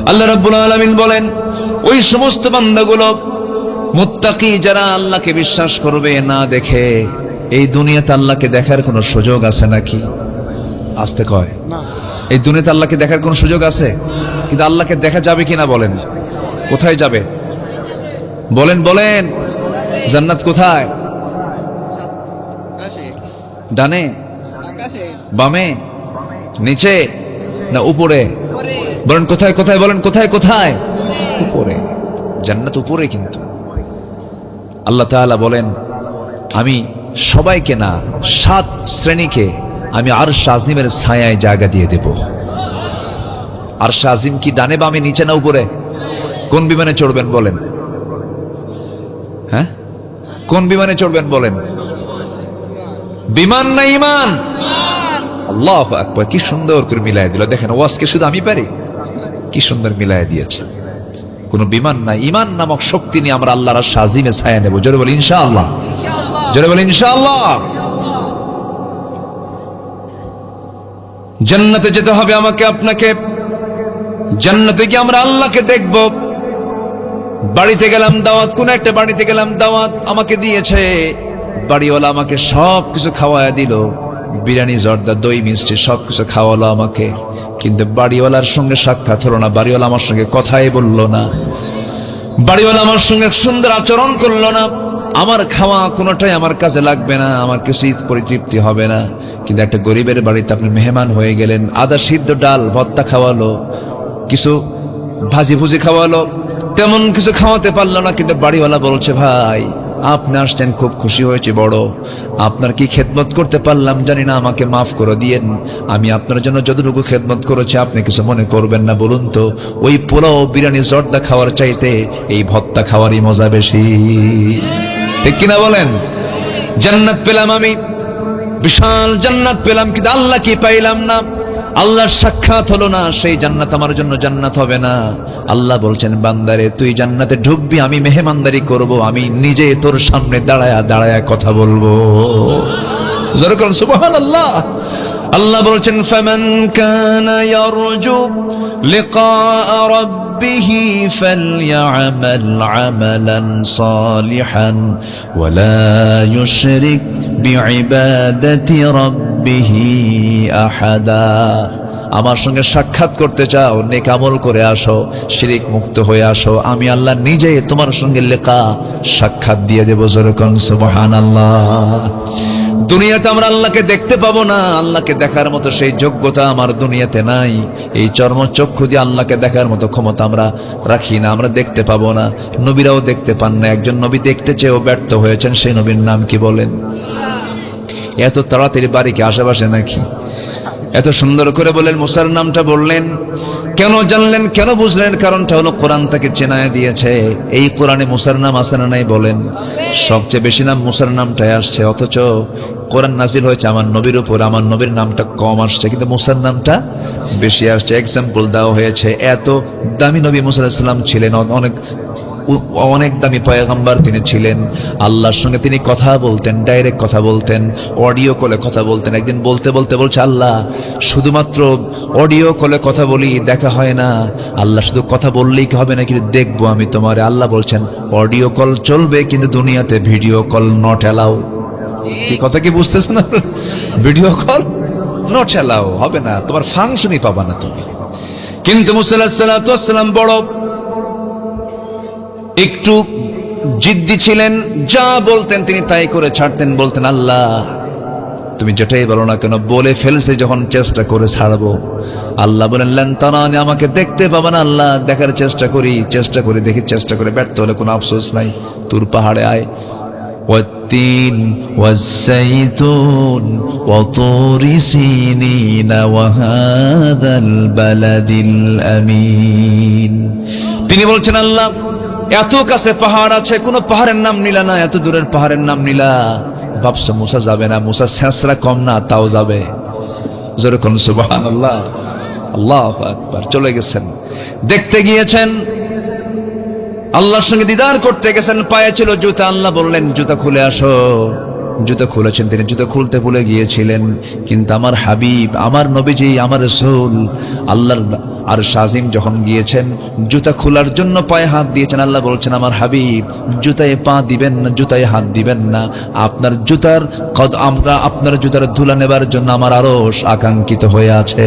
আল্লাহ রাব্বুল আলামিন বলেন, ওই সমস্ত বান্দাগুলো মুত্তাকি যারা আল্লাহকে বিশ্বাস করবে না দেখে। এই দুনিয়াতে আল্লাহকে দেখার কোনো সুযোগ আছে নাকি? আসতে কয় না। এই দুনিয়াতে আল্লাহকে দেখার কোন সুযোগ আছে? কিন্তু আল্লাহকে দেখা যাবে কিনা বলেন? কোথায় যাবে বলেন? বলেন, জান্নাত কোথায়? ডানে, বামে, নিচে না উপরে? বলেন কোথায় কোথায়? বলেন কোথায় কোথায়? উপরে। জান্নাত উপরে। কিন্তু আল্লাহ তাআলা বলেন, আমি সবাইকে না, 7 শ্রেণীকে আমি আরশ আজিমের ছায়ায় জায়গা দিয়ে দেব। আরশ আজিম কি ডানে বামে নিচে না উপরে? কোন বিমানে চড়বেন বলেন? হ্যাঁ, কোন বিমানে চড়বেন বলেন? বিমান না ইমান? আল্লাহু আকবার। কি সুন্দর করে মিলাই দিল দেখেন। ওয়াজকে শুধু আমি পারি? কি সুন্দর মিলাই দিয়েছে। কোন বিমান না, ইমান নামক শক্তি নিয়ে আমরা আল্লাহর আরশ আজিমে ছায়া নেব। জোরে বলি ইনশাআল্লাহ। জোরে বলি ইনশাআল্লাহ। জান্নাতে যেতে হবে আমাকে আপনাকে। জান্নাতে গিয়ে আমরা আল্লাহকে দেখব। বাড়িতে গেলাম দাওয়াত, কোন একটা বাড়িতে গেলাম দাওয়াত আমাকে দিয়েছে, বাড়িওয়ালা আমাকে সব কিছু খাওয়ায়া দিল, বিরিয়ানি, জর্দা, দই, মিষ্টি সবকিছু খাওয়ালো আমাকে। কিন্তু বাড়িওয়ালার সঙ্গে সাক্ষাৎ হলো না, বাড়িওয়ালা আমার সঙ্গে কথাই বললো না, বাড়িওয়ালা আমার সঙ্গে সুন্দর আচরণ করলো না। আমার খাওয়া কোনোটাই আমার কাজে লাগবে না, আমার কিছু পরিতৃপ্তি হবে না। কিন্তু একটা গরিবের বাড়িতে আপনি মেহমান হয়ে গেলেন, আদা সিদ্ধ ডাল ভর্তা খাওয়ালো, কিছু ভাজি ভুজি খাওয়ালো, তেমন কিছু খাওয়াতে পারলো না। কিন্তু বাড়িওয়ালা বলছে, ভাই আপনি আসছেন, খুব খুশি হয়েছে বড়, আপনার কি খেদমত করতে পারলাম জানি না, আমাকে মাফ করে দিয়েন। আমি আপনার জন্য যতটুকু খেদমত করেছি আপনি কিছু মনে করবেন না। বলুন তো, ওই পোলাও, বিরিয়ানি, জর্দা খাওয়ার চাইতে এই ভর্তা খাওয়ারই মজা বেশি, ঠিক কিনা বলেন? জান্নাত পেলাম আমি, বিশাল জান্নাত পেলাম, কিন্তু আল্লাহ কি পাইলাম না। আল্লাহর সাক্ষাৎ হলো না, সেই জান্নাত আমার জন্য জান্নাত হবে না। আল্লাহ বলছেন, বান্দারে তুই জান্নাতে ঢুকবি, আমি মেহমানদারি করব, আমি নিজে তোর সামনে দাঁড়ায়া দাঁড়ায়া কথা বলবো। জোরে বলুন সুবহানাল্লাহ। আল্লাহ বলছেন, ফামান কানা ইয়ারজু লিকা রাব্বিহি ফালইআমাল আমালান সালিহান ওয়ালা ইউশরিক বিইবাদাতি রাব্বিহি আহাদা। আমার সঙ্গে সাক্ষাৎ করতে চাও, নেক আমল করে আসো, শিরিক মুক্ত হয়ে আসো, আমি আল্লাহ নিজে তোমার সঙ্গে লেখা সাক্ষাৎ দিয়ে দেব। জোরে বলুন সুবহানাল্লাহ। দুনিয়াতে আমরা আল্লাহকে দেখতে পাবো না, আল্লাহকে দেখার মতো সেই যোগ্যতা আমার দুনিয়াতে নাই। এই চর্মচক্ষু দিয়ে আল্লাহকে দেখার মতো ক্ষমতা আমরা রাখি না, আমরা দেখতে পাবো না। নবীরাও দেখতে পান না। একজন নবী দেখতে চেয়েও ব্যর্থ হয়েছেন, সেই নবীর নাম কি বলেন? এত তাড়াতাড়ি বাড়ি কি আশেপাশে নাকি? এত সুন্দর করে বলেন, মুসার নামটা বললেন, কেন জানলেন, কেন বুঝলেন? কারণটা হলো কোরআন তাকে চেনায় দিয়েছে। এই কোরআনে মুসার নাম আছে না নাই বলেন? সবচেয়ে বেশি নাম মুসার নামটাই আসছে, অথচ কোরআন নাজিল হয়েছে আমার নবীর উপর, আমার নবীর নামটা কম আসছে কিন্তু মুসার নামটা বেশি আসছে। এক্সাম্পল দেওয়া হয়েছে, এত দামি নবী মুসা আলাইহিস সালাম ছিলেন, অনেক দামি পয়গম্বর তিনি ছিলেন। আল্লাহর সঙ্গে তিনি কথা বলতেন, ডাইরেক্ট কথা বলতেন, অডিও কলে কথা বলতেন। একদিন বলতে বলতে বলছে, আল্লাহ শুধুমাত্র অডিও কলে কথা বলি, দেখা হয় না। আল্লাহ শুধু কথা বললেই কি হবে না, কিন্তু দেখবো আমি তোমার। আল্লাহ বলছেন অডিও কল চলবে কিন্তু দুনিয়াতে ভিডিও কল নট অ্যালাউ। কি কথা কি বুঝতেছেন? ভিডিও কল নট অ্যালাউ হবে না, তোমার ফাংশনই পাবা না তুমি। কিন্তু মুসা আলাইহিস সালাম বড় একটু জিদ্দি ছিলেন, যা বলতেন তিনি তাই করে ছাড়তেন। বলতেন আল্লাহ তুমি যেটাই বলো না কেন, বলে ফেলছে যখন চেষ্টা করে ছাড়বো। আল্লাহ বলেন লান তারানি, আমাকে দেখতে পাবে না। আল্লাহ দেখার চেষ্টা করি দেখি, চেষ্টা করে ব্যর্থ হলে কোনো আফসোস নাই। তুর পাহাড়ে আয়, ওয়াত্তিন ওয়াসসাইতুন ওয়া তুরি সিনিন ওয়া হাযাল বালাদিল আমিন। তিনি বলছেন আল্লাহ এত কাছে পাহাড় আছে, কোন পাহাড়ের নাম নিলা না, এত দূরের পাহাড়ের নাম নিলা। ভাবছো মুসা যাবে না, মুসা ছেঁচড়া কম না, তাও যাবে। জোরে কোন সুবহানাল্লাহ, আল্লাহু আকবার। চলে গেছেন, দেখতে গিয়েছেন, আল্লাহর সঙ্গে দিদার করতে গেছেন। পায়ে ছিল জুতা, আল্লাহ বললেন জুতা খুলে আসো। জুতা খুলেছেন তিনি, জুতা খুলতে ভুলে গিয়েছিলেন। কিন্তু আমার হাবিব, আমার নবীজি, আমার রাসূল আল্লাহর আর শাজিম যখন গিয়েছেন জুতা খোলার জন্য পায়ে হাত দিয়েছেন, আল্লাহ বলছেন আমার হাবিব জুতায় পা দিবেন না, জুতায় হাত দিবেন না। আপনার জুতার আমরা আপনার জুতার ধুলা নেবার জন্য আমার আরশ আকাঙ্ক্ষিত হয়ে আছে।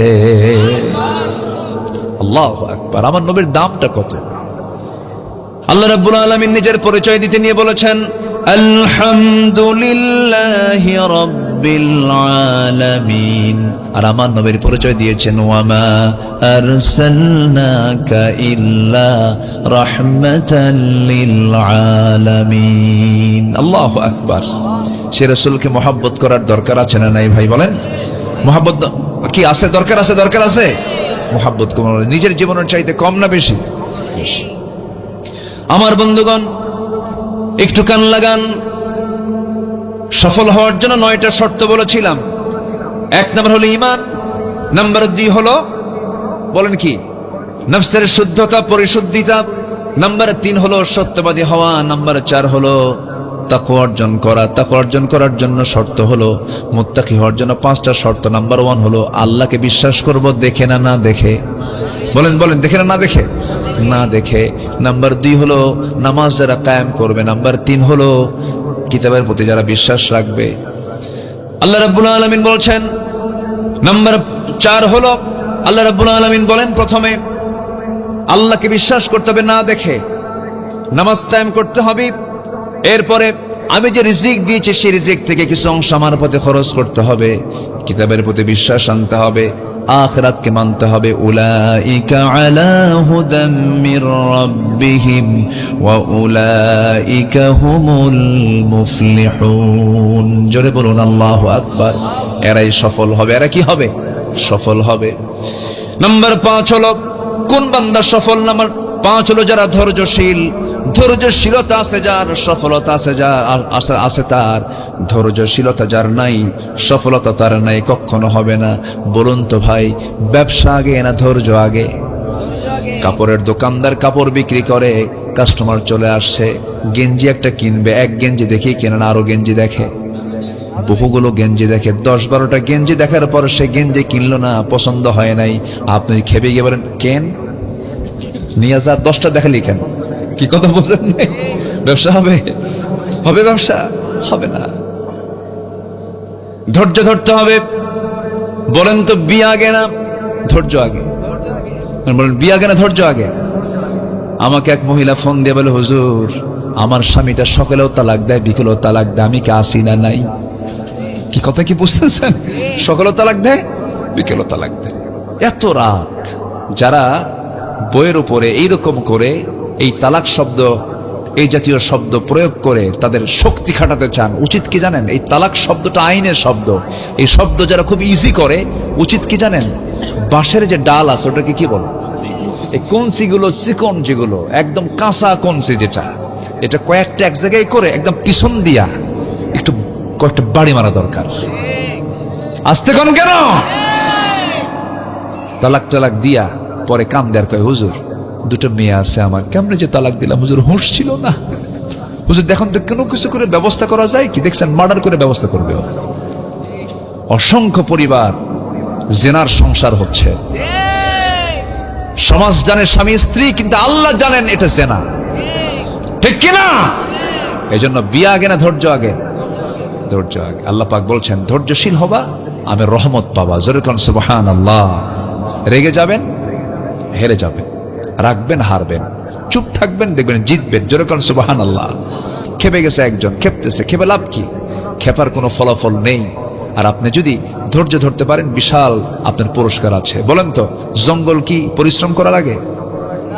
আল্লাহু আকবার। আমার নবীর দামটা কত! আল্লাহ রাব্বুল আলামিন নিজের পরিচয় দিতে নিয়ে বলেছেন আলহামদুলিল্লাহি রাব্বিল আলামিন। আর আমার নবীর পরিচয় দিয়েছেন ওয়ামা আরসালনাকা ইল্লা রাহমাতাল লিল আলামিন। আল্লাহু আকবার। সে রাসূলকে মহব্বত করার দরকার আছে না নাই ভাই বলেন? মহব্বত কি আছে? দরকার আছে, দরকার আছে। মহব্বত কোন নিজের জীবনের চাইতে কম না বেশি? বেশি। আমার বন্ধুগণ একটু কান লাগান। সফল হওয়ার জন্য 9টা শর্ত বলেছিলাম। 1 নম্বর হলো ঈমান, নাম্বার 2 হলো বলেন কি নফসের শুদ্ধতা, পরিশুদ্ধিতা, নাম্বার 3 হলো সত্যবাদী হওয়া, নাম্বার 4 হলো তাকওয়া অর্জন করা। তাকওয়া অর্জন করার জন্য শর্ত হলো মুত্তাকি হওয়ার জন্য 5টা শর্ত। নাম্বার 1 হলো আল্লাহকে বিশ্বাস করব, দেখে না, না দেখে। বলেন বলেন, দেখে না, না দেখে? না দেখে। নাম্বার 2 হলো নামাজ যারা কায়েম করবে। নাম্বার 3 হলো কিতাবের প্রতি যারা বিশ্বাস রাখবে। আল্লাহ রাব্বুল আলামিন বলছেন নাম্বার 4 হলো আল্লাহ রাব্বুল আলামিন বলেন প্রথমে আল্লাহকে বিশ্বাস করতে হবে না দেখে, নামাজ কায়েম করতে হবে। এরপরে আমি যে রিজিক দিয়েছি সেই রিজিক থেকে কিছু অংশ আমার পথে খরচ করতে হবে। কিতাবের প্রতি বিশ্বাস আনতে হবে, আখিরাতকে মানতে হবে। উলাইকা আলা হুদাম মির রাব্বিহিম ওয়া উলাইকা হুমুল মুফলিহুন। জোরে বলুন আল্লাহু আকবার। এরাই সফল হবে। এরা কি হবে? সফল হবে। নাম্বার 5 হলো কোন বান্দা সফল? নাম্বার 5 হলো যারা ধৈর্যশীল। ধৈর্যশীলতা আছে যার, সফলতা আছে যার, আছে তার। ধৈর্যশীলতা যার নাই, সফলতা তার নাই, কখনো হবে না। বলুন তো ভাই, ব্যবসা আগে না ধৈর্য আগে? কাপড়ের দোকানদার কাপড় বিক্রি করে, কাস্টমার চলে আসছে, গেঞ্জি একটা কিনবে, এক গেঞ্জি দেখেই কেনে না, আরো গেঞ্জি দেখে, বহুগুলো গেঞ্জি দেখে। 10-12টা গেঞ্জি দেখার পর সে গেঞ্জি কিনলো না, পছন্দ হয় নাই। আপনি খেপে গিয়ে বলেন কেন নিয়ে যা, 10টা দেখালি কেন? কি কথা বলছেন? ব্যবসা হবে? হবে ব্যবসা? হবে না। ধৈর্য ধরতে হবে। বলেন তো বিয়ে আগে না ধৈর্য আগে? বলেন বিয়ে আগে না ধৈর্য আগে? আমাকে এক মহিলা ফোন দিয়ে বলে হুজুর আমার স্বামীটা সকালেও তালাক দেয়, বিকেলেও তালাক দেয়, আমি কি আসি না নাই? কি কথা কি বুঝতেছেন? সকালেও তালাক দেয়, বিকেলেও তালাক দেয়। এত রাগ। যারা বইয়ের উপরে এইরকম করে এই তালাক শব্দ, এই জাতীয় শব্দ প্রয়োগ করে তাদের শক্তি খাটাতে চান, উচিত কি জানেন? এই তালাক শব্দটা আইনের শব্দ। এই শব্দ যারা খুব ইজি করে, উচিত কি জানেন? বাঁশের যে ডাল আছে ওটাকে কি বলে? এই কনসিগুলো, চিকন যেগুলো একদম কাঁচা কনসি যেটা, এটা কয়েকটা এক জায়গায় করে একদম পিছন দিয়া একটু কয়েকটা বাড়ি মারা দরকার। আসতে কোন কেন? তালাক টালাক দিয়া পরে কান দেয়ার কয়, হুজুর দুটো মেয়ে আছে আমার, কেমনে যে তালাক দিলাম হুজুর, হুঁশ ছিল না। হুজুর দেখুন তো কোনো কিছু করে ব্যবস্থা করা যায় কি? দেখছেন মার্ডার করে ব্যবস্থা করবে। অসংখ্য পরিবার জেনার সংসার হচ্ছে। সমাজ জানে স্বামী স্ত্রী, কিন্তু আল্লাহ জানেন এটা জেনা, ঠিক কিনা? এই জন্য বিয়ে আগে না ধৈর্য আগে? ধৈর্য আগে। আল্লাহ পাক বলছেন ধৈর্যশীল হবা, আমি রহমত পাবা। জোরে কোন সুবহানাল্লাহ। রেগে যাবেন, হেরে যাবেন, রাখবেন, হারবেন, চুপ থাকবেন, দেখবেন জিতবেন। জোরে কোন সুবহানাল্লাহ। খেপে গেছে একজন, খেপতেছে, খেপে লাভ কি? খেপার কোনো ফলাফল নেই। আর আপনি যদি ধৈর্য ধরতে পারেন, বিশাল আপনার পুরস্কার আছে। বলেন তো, জঙ্গল কি পরিশ্রম করা লাগে?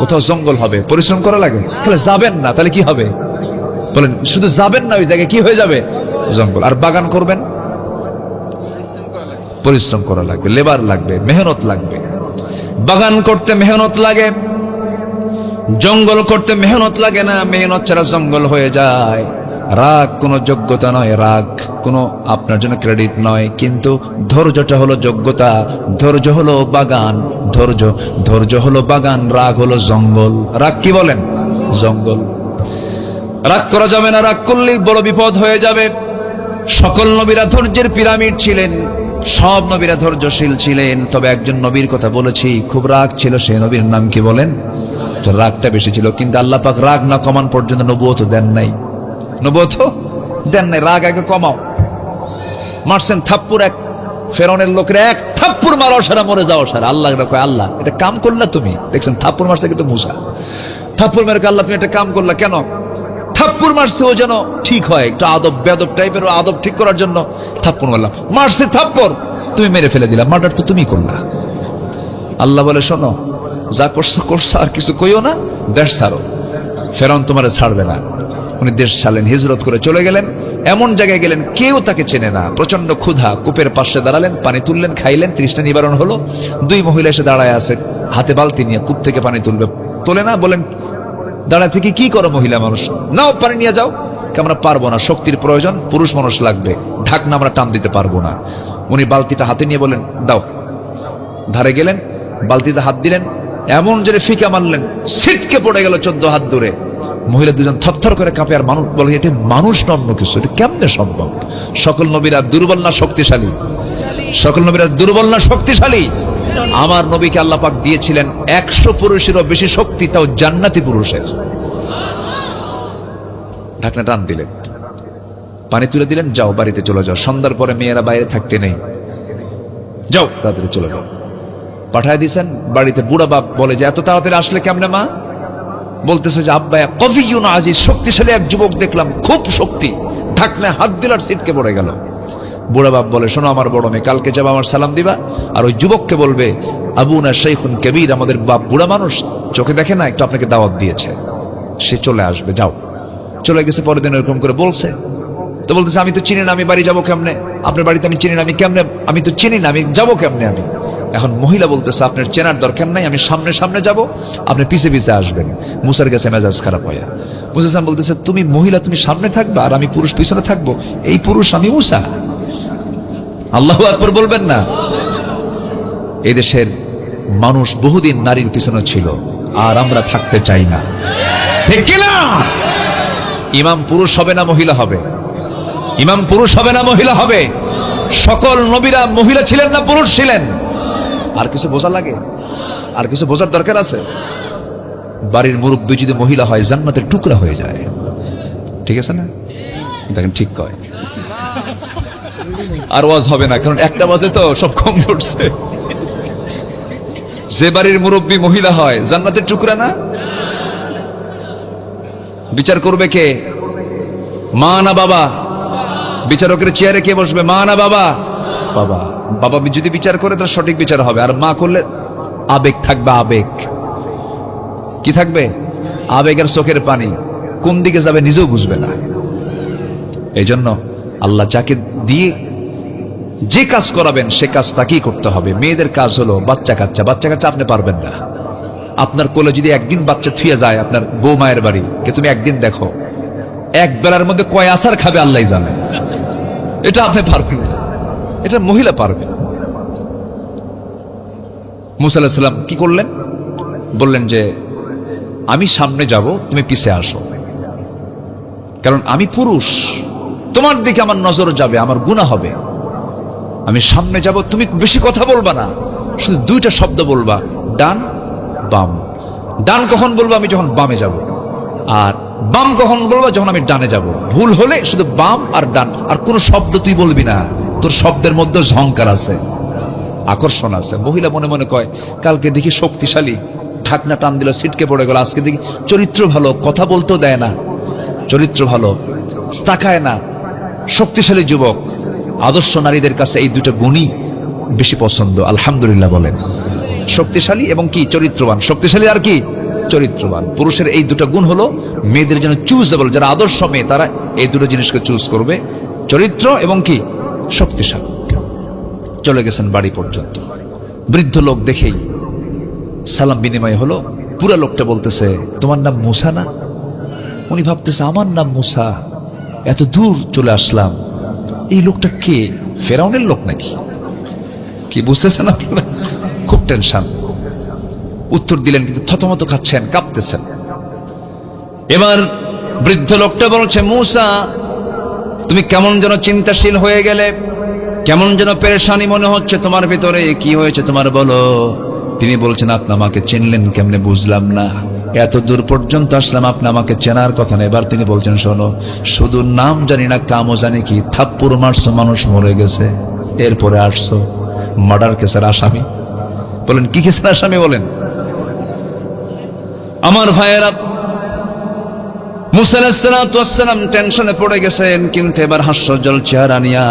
কোথাও জঙ্গল হবে পরিশ্রম করা লাগে? তাহলে যাবেন না, তাহলে কি হবে? বলেন, শুধু যাবেন না, ওই জায়গায় কি হয়ে যাবে? জঙ্গল। আর বাগান করবেন, পরিশ্রম করা লাগবে, লেবার লাগবে, মেহনত লাগবে। বাগান করতে মেহনত লাগে, জঙ্গল করতে মেহনত লাগে না। মেহনত ছাড়া জঙ্গল হয়ে যায়। রাগ কোনো যোগ্যতা নয়, রাগ কোনো আপনার জন্য ক্রেডিট নয়, কিন্তু ধৈর্যটা হলো যোগ্যতা। ধৈর্য হলো বাগান, ধৈর্য হলো বাগান, রাগ হলো জঙ্গল। রাগ কি বলেন? জঙ্গল। রাগ করা যাবে না, রাগ করলেই বড় বিপদ হয়ে যাবে। সকল নবীরা ধৈর্যের পিরামিড ছিলেন, সব নবীরা ধৈর্যশীল ছিলেন। তবে একজন নবীর কথা বলেছি, খুব রাগ ছিল, সে নবীর নাম কি বলেন? রাগটা বেশি ছিল, কিন্তু আল্লাহ পাক রাগ না কমান পর্যন্ত নবুয়ত দেন নাই। নবুয়ত দেন নাই, রাগ আগে কমাও। মারছেন থাপ্পুর, এক ফেরাউনের লোকের এক থাপ্পুর মারো সারা, মরে যাও সারা। আল্লাহ কয়, আল্লাহ এটা কাম করলা তুমি? দেখছেন থাপ্পুর মারছে কিন্তু মুসা, থাপ্পুর মেরে আল্লাহ তুমি এটা কাম করলা কেন? থাপ্পুর মারছে ও যেন ঠিক হয়, একটু আদব বেদব টাইপের, আদব ঠিক করার জন্য থাপ্পুর মারলাম। মারছে থাপ্পুর, তুমি মেরে ফেলে দিলা, মার্ডার তো তুমি করলা। আল্লাহ বলে, শোনো, যা করছো করছো, আর কিছু কইও না, দেশ ছাড়ো। ফেরাউন তোমারে ছাড়বে না। উনি দেশ ছাড়লেন, হিজরত করে চলে গেলেন। এমন জায়গায় গেলেন কেউ তাকে চেনে না। প্রচন্ড ক্ষুধা, কূপের পাশে দাঁড়ালেন, পানি তুললেন, খাইলেন, তৃষ্ণা নিবারণ হলো। দুই মহিলা এসে দাঁড়ায় আছে, হাতে বালতি নিয়ে কূপ থেকে পানি তুলবে, তোলে না। বলেন, দাঁড়ায় থেকে কি করো মহিলা মানুষ? নাও পানি নিয়ে যাও। আমরা পারবো না, শক্তির প্রয়োজন, পুরুষ মানুষ লাগবে, ঢাকনা আমরা টান দিতে পারবো না। উনি বালতিটা হাতে নিয়ে বলেন, দাও। ধারে গেলেন, বালতিতে হাত দিলেন, এমন জোরে ফিকা মারলেন, ছিটকে পড়ে গেল 14 হাত দূরে। মহিলা দুজন থরথর করে কাঁপে। আর মানুষ বলে, এটা মানুষ না অন্য কিছু, এটা কেমনে সম্ভব? সকল নবীরা দুর্বল না শক্তিশালী? সকল নবীরা দুর্বল না শক্তিশালী? আমার নবীকে আল্লাহ পাক দিয়েছিলেন 100 পুরুষেরও বেশি শক্তি, তাও জান্নাতি পুরুষের। ঢাকনা টান দিলেন, পানি তুলে দিলেন, যাও বাড়িতে চলে যাও। সন্ধ্যার পরে মেয়েরা বাইরে থাকতে নেই, যাও তাড়াতাড়ি চলে যাও। পাঠায় দিয়েছেন বাড়িতে। বুড়া বাপ বলে যে, এত তাড়াতাড়ি আসলে কেমনে মা? বলতেছে যে, আব্বা কফিউন আজিজ, শক্তিশালী এক যুবক দেখলাম, খুব শক্তি। ঢাকনা হাত দিলার ছিটকে পড়ে গেল। বুড়া বাপ বলে, শোনো আমার বড় মেয়ে, কালকে যাবা আমার সালাম দিবা, আর ওই যুবককে বলবে, আবুনা শাইখুন কবির, আমাদের বাপ বুড়া মানুষ, চোখে দেখে না, একটু আপনাকে দাওয়াত দিয়েছে, সে চলে আসবে, যাও। চলে গেছে। পরের দিন এরকম করে বলছে, তো বলতেছে, আমি তো চিনি না, আমি বাড়ি যাবো কেমনে? আপনার বাড়িতে আমি চিনি না, আমি কেমনে, আমি তো চিনি না, আমি যাবো কেমনে? আমি এখন মহিলা বলতেছে, আপনার চেনার দরকার নাই, আমি সামনে সামনে যাব, আপনি পিছে পিছে আসবেন। মুসার কাছে মেজাজ খারাপ হয়ে মুসা বলতেছে, তুমি মহিলা, তুমি সামনে থাকবা আর আমি পুরুষ পিছনে থাকবো? এই পুরুষ আমি মুসা। আল্লাহু আকবার বলবেন না? এই দেশের মানুষ বহুদিন নারীর পিছনে ছিল, আর আমরা থাকতে চাই না, ঠিক কিনা? ইমাম পুরুষ হবে না মহিলা হবে? ইমাম পুরুষ হবে না মহিলা হবে? সকল নবীরা মহিলা ছিলেন না পুরুষ ছিলেন? আর কিছু বোঝা লাগে? আর কিছু বোঝার দরকার আছে? বাড়ির মুরব্বী যদি মহিলা হয়, জান্নাতের টুকরা হয়ে যায়, ঠিক আছে না? দেখেন ঠিক কয়। আর ওয়াজ হবে না, কারণ একটা বাজে তো সব কম পড়ছে। যে বাড়ির মুরব্বী মহিলা হয়, জান্নাতের টুকরা না? বিচার করবে কে? মা না বাবা? বিচারকের চেয়ারে কে বসবে? মা না বাবা? বাবা। বাবা যদি বিচার করে, তার সঠিক বিচার হবে। আর মা করলে আবেগ থাকবে, আবেগ। কি থাকবে? আবেগের চোখের পানি কোন দিকে যাবে নিজেও বুঝবে না। এই জন্য আল্লাহ যাকে দিয়ে যে কাজ করাবেন, সে কাজ তাকেই করতে হবে। মেয়েদের কাজ হলো বাচ্চা কাচ্চা। বাচ্চা কাচ্চা আপনি পারবেন না। আপনার কোলে যদি একদিন বাচ্চা থুয়ে যায় আপনার বউ মায়ের বাড়ি, কে তুমি একদিন দেখো, এক বেলার মধ্যে কয় আসার খাবে আল্লাহ জানে। এটা আপনি পারবেন না, এটা মহিলা পারবে। মুসা আলাইহিস সালাম কি করলেন? বললেন যে আমি সামনে যাব, তুমি পিছে আসো, কারণ আমি পুরুষ, তোমার দিকে আমার নজর যাবে, আমার গুনাহ হবে। আমি সামনে যাব, তুমি বেশি কথা বলবা না, শুধু দুইটা শব্দ বলবা, ডান বাম। ডান কখন বলবো? আমি যখন বামে যাব। আর বাম কখন বলবো? যখন আমি ডানে যাব। ভুল হলে শুধু বাম আর ডান, আর কোনো শব্দ তুই বলবি না। তোর শব্দের মধ্যে ঝংকার আছে, আকর্ষণ আছে। মহিলা মনে মনে কয়, কালকে দেখি শক্তিশালী, ঢাকনা টান দিল, ছিটকে পড়ে গেল। আজকে দেখি চরিত্র ভালো, কথা বলতেও দেয় না, চরিত্র ভালো, তাকায় না, শক্তিশালী যুবক। আদর্শ নারীদের কাছে এই দুটো গুণই বেশি পছন্দ। আলহামদুলিল্লাহ বলেন। শক্তিশালী এবং কি চরিত্রবান। শক্তিশালী আর কি চরিত্রবান। পুরুষের এই দুটো গুণ হলো মেয়েদের জন্য চুজেবল। যারা আদর্শ মেয়ে তারা এই দুটো জিনিসকে চুজ করবে, চরিত্র এবং কি শক্তিশালী। চলে গেছেন বাড়ি পর্যন্ত। বৃদ্ধ লোক দেখেই সালাম বিনিময় হলো। পুরা লোকটা বলতেছে, তোমার নাম মুসা না? উনি ভাবতেছে, আমার নাম মুসা, এত দূর চলে আসলাম, এই লোকটা কে? ফেরাউনের লোক নাকি? কি বুঝতেছেন আপনারা? খুব টেনশন। উত্তর দিলেন কিন্তু থতমত খাচ্ছেন, কাঁপতেছেন। এবার বৃদ্ধ লোকটা বলছে, মুসা তুমি কেমন যেন চিন্তাশীল হয়ে গেলে, কেমন যেন পেরেশানি মনে হচ্ছে তোমার ভিতরে, কি হয়েছে তোমার বলো। তিনি বলছেন, আপনি আমাকে চিনলেন কেমনে বুঝলাম না, এত দূর পর্যন্ত আসলাম, আপনি আমাকে চেনার কথা না। এবার তিনি বলছেন, শোনো, শুধু নাম জানি না, কামও জানি কি, থাপ্পড় মারছো, মানুষ মরে গেছে, এরপরে আসছো মার্ডার কেসের আসামি। বলেন কি কেসের আসামি? বলেন। আমার ভাইয়েরা, মুসা আলাইহিস সালাম টেনশনে পড়ে গেছেন, কিন্তু এবার হাস্যজ্জ্বল চেহারা নিয়া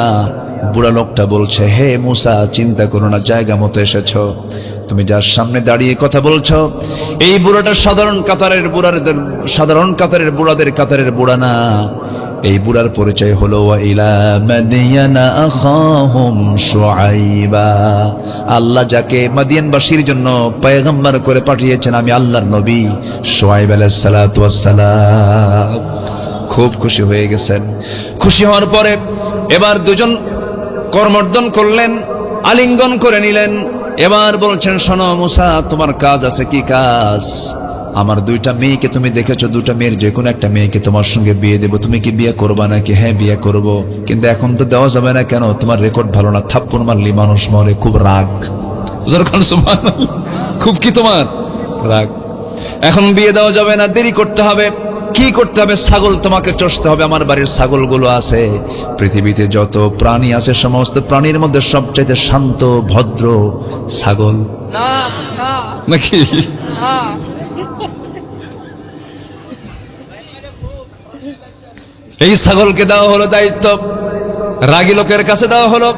বুড়া লোকটা বলছে, হে মুসা, চিন্তা করো না, জায়গা মতো এসেছো। তুমি যার সামনে দাঁড়িয়ে কথা বলছো, এই বুড়াটা সাধারণ কাতারের বুড়াদের কাতারের বুড়া না। এই বুড়ার পরিচয় হলো ইলা মাদিয়ানা আখাহুম শুআইবা। আল্লাহ যাকে মাদিয়ানবাসীর জন্য পয়গম্বর করে পাঠিয়েছেন, আমি আল্লাহর নবী শুআইব আলাইহিস সালাতু ওয়াস সালাম। খুব খুশি হয়ে গেছেন। খুশি হওয়ার পরে এবার দুজন করমর্দন করলেন, আলিঙ্গন করে নিলেন। এবার বলছেন, শোনো মুসা, তোমার কাজ আছে। কি কাজ? আমার দুইটা মেয়েকে তুমি দেখেছো, দুটা মেয়ের যে কোনো একটা মেয়েকে তোমার সঙ্গে বিয়ে দেবো, তুমি কি বিয়ে করবা নাকি? হ্যাঁ বিয়ে করব, কিন্তু এখন তো দেওয়া যাবে না। কেন? তোমার রেকর্ড ভালো না, থাপ্পড় মারলি মানুষ মরে, খুব রাগ। খুব কি তোমার রাগ? এখন বিয়ে দেওয়া যাবে না, দেরি করতে হবে। কি করতে হবে? ছাগল তোমাকে চষতে হবে। আমার বাড়ির ছাগলগুলো আছে, পৃথিবীতে যত প্রাণী আছে সমস্ত প্রাণীর মধ্যে সবচাইতে শান্ত ভদ্র ছাগল নাকি? এই ছাগলকে দেওয়া হলো দায়িত্ব, রাগী লোকের কাছে দেওয়া হলো।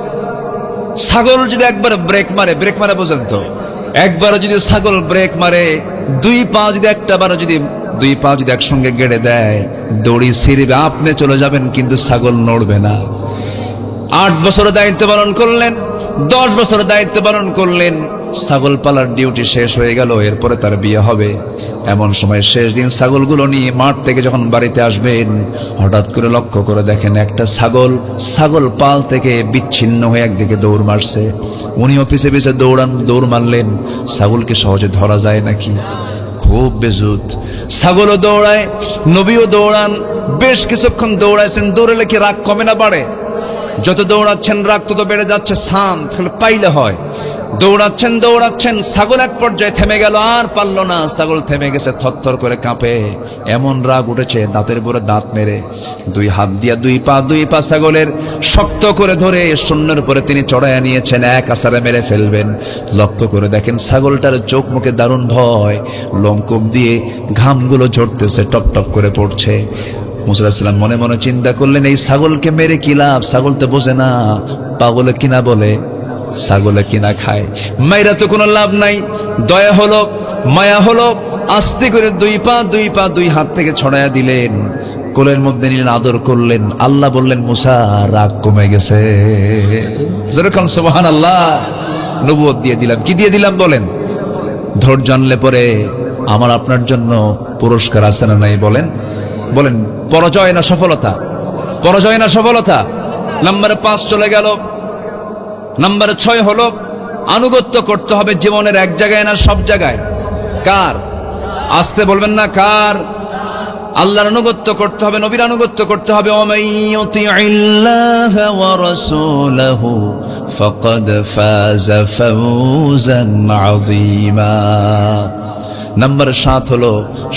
ছাগল যদি একবার ব্রেক মারে বোঝেন তো, একবার যদি ছাগল ব্রেক মারে, দুই পা যদি একসঙ্গে গেড়ে দেয়, দড়ি ছিঁড়বে, আপনি চলে যাবেন, কিন্তু ছাগল নড়বে না। 8 বছর দায়িত্ব পালন করলেন, 10 বছর দায়িত্ব পালন করলেন, ছাগল পালার ডিউটি শেষ হয়ে গেল। এরপরে তার বিয়ে হবে। এমন সময় শেষ দিন ছাগলগুলো নিয়ে মাঠ থেকে যখন বাড়িতে আসবেন, হঠাৎ করে লক্ষ্য করে দেখেন একটা ছাগল পাল থেকে বিচ্ছিন্ন হয়ে একদিকে দৌড় মারছে। উনিও পিছে পিছে দৌড় মারলেন। ছাগলকে সহজে ধরা যায় নাকি? খুব বেজুত। ছাগলও দৌড়ায়, নবীও দৌড়ান। বেশ কিছুক্ষণ দৌড়াইছেন। দৌড়ালে কি রাগ কমে না বাড়ে? যত দৌড়াচ্ছেন রাগ তত বেড়ে যাচ্ছে। পাইলে হয়। দৌড়াচ্ছেন, ছাগল এক পর্যায়ে থেমে গেল, আর পারল না। ছাগল থেমে গেছে, থরথর করে কাঁপে, এমন রাগ উঠেছে, দাঁতের উপরে দাঁত মেরে দুই হাত দিয়া দুই পা ছাগলের শক্ত করে ধরে শূন্যের উপরে তিনি চড়াইয়া নিয়েছেন, এক আছাড়ে মেরে ফেলবেন। লক্ষ্য করে দেখেন ছাগলটার চোখ মুখে দারুণ ভয়, লোমকূপ দিয়ে ঘামগুলো ঝরতেছে, টপ টপ করে পড়ছে। মুসা আলাইহিস সালাম মনে মনে চিন্তা করলেন, এই ছাগলকে মেরে কি লাভ? ছাগল তো বোঝে না, পাগলে কিনা বলে, ছাগলে কিনা খায়, মাইরা তো কোনো লাভ নাই। দয়া হলো, মায়া হলো, আস্তে করে দুই হাত থেকে ছড়াইয়া দিলেন, কোলের মধ্যে নিলেন, আদর করলেন। আল্লাহ বললেন, মুসা রাগ কমে গেছে। যেরকম সুবহানাল্লাহ, নবুয়ত দিয়ে দিলাম। কি দিয়ে দিলাম বলেন? ধৈর্য আনলে পরে আমার আপনার জন্য পুরস্কার আছে না নাই? বলেন, পরাজয় না সফলতা? পরাজয় না সফলতা? নাম্বার 5 চলে গেল। নাম্বার 6 হলো আনুগত্য করতে হবে জীবনের এক জায়গায় না সব জায়গায়। কার? আসতে বলবেন না, কার? আল্লাহর আনুগত্য করতে হবে, নবীর আনুগত্য করতে হবে। ওয়ামাইয়ুতিইল্লাহা ওয়া রাসূলাহু ফাকাদ ফাযা ফাওজান আযীমা। নাম্বার 7 হলো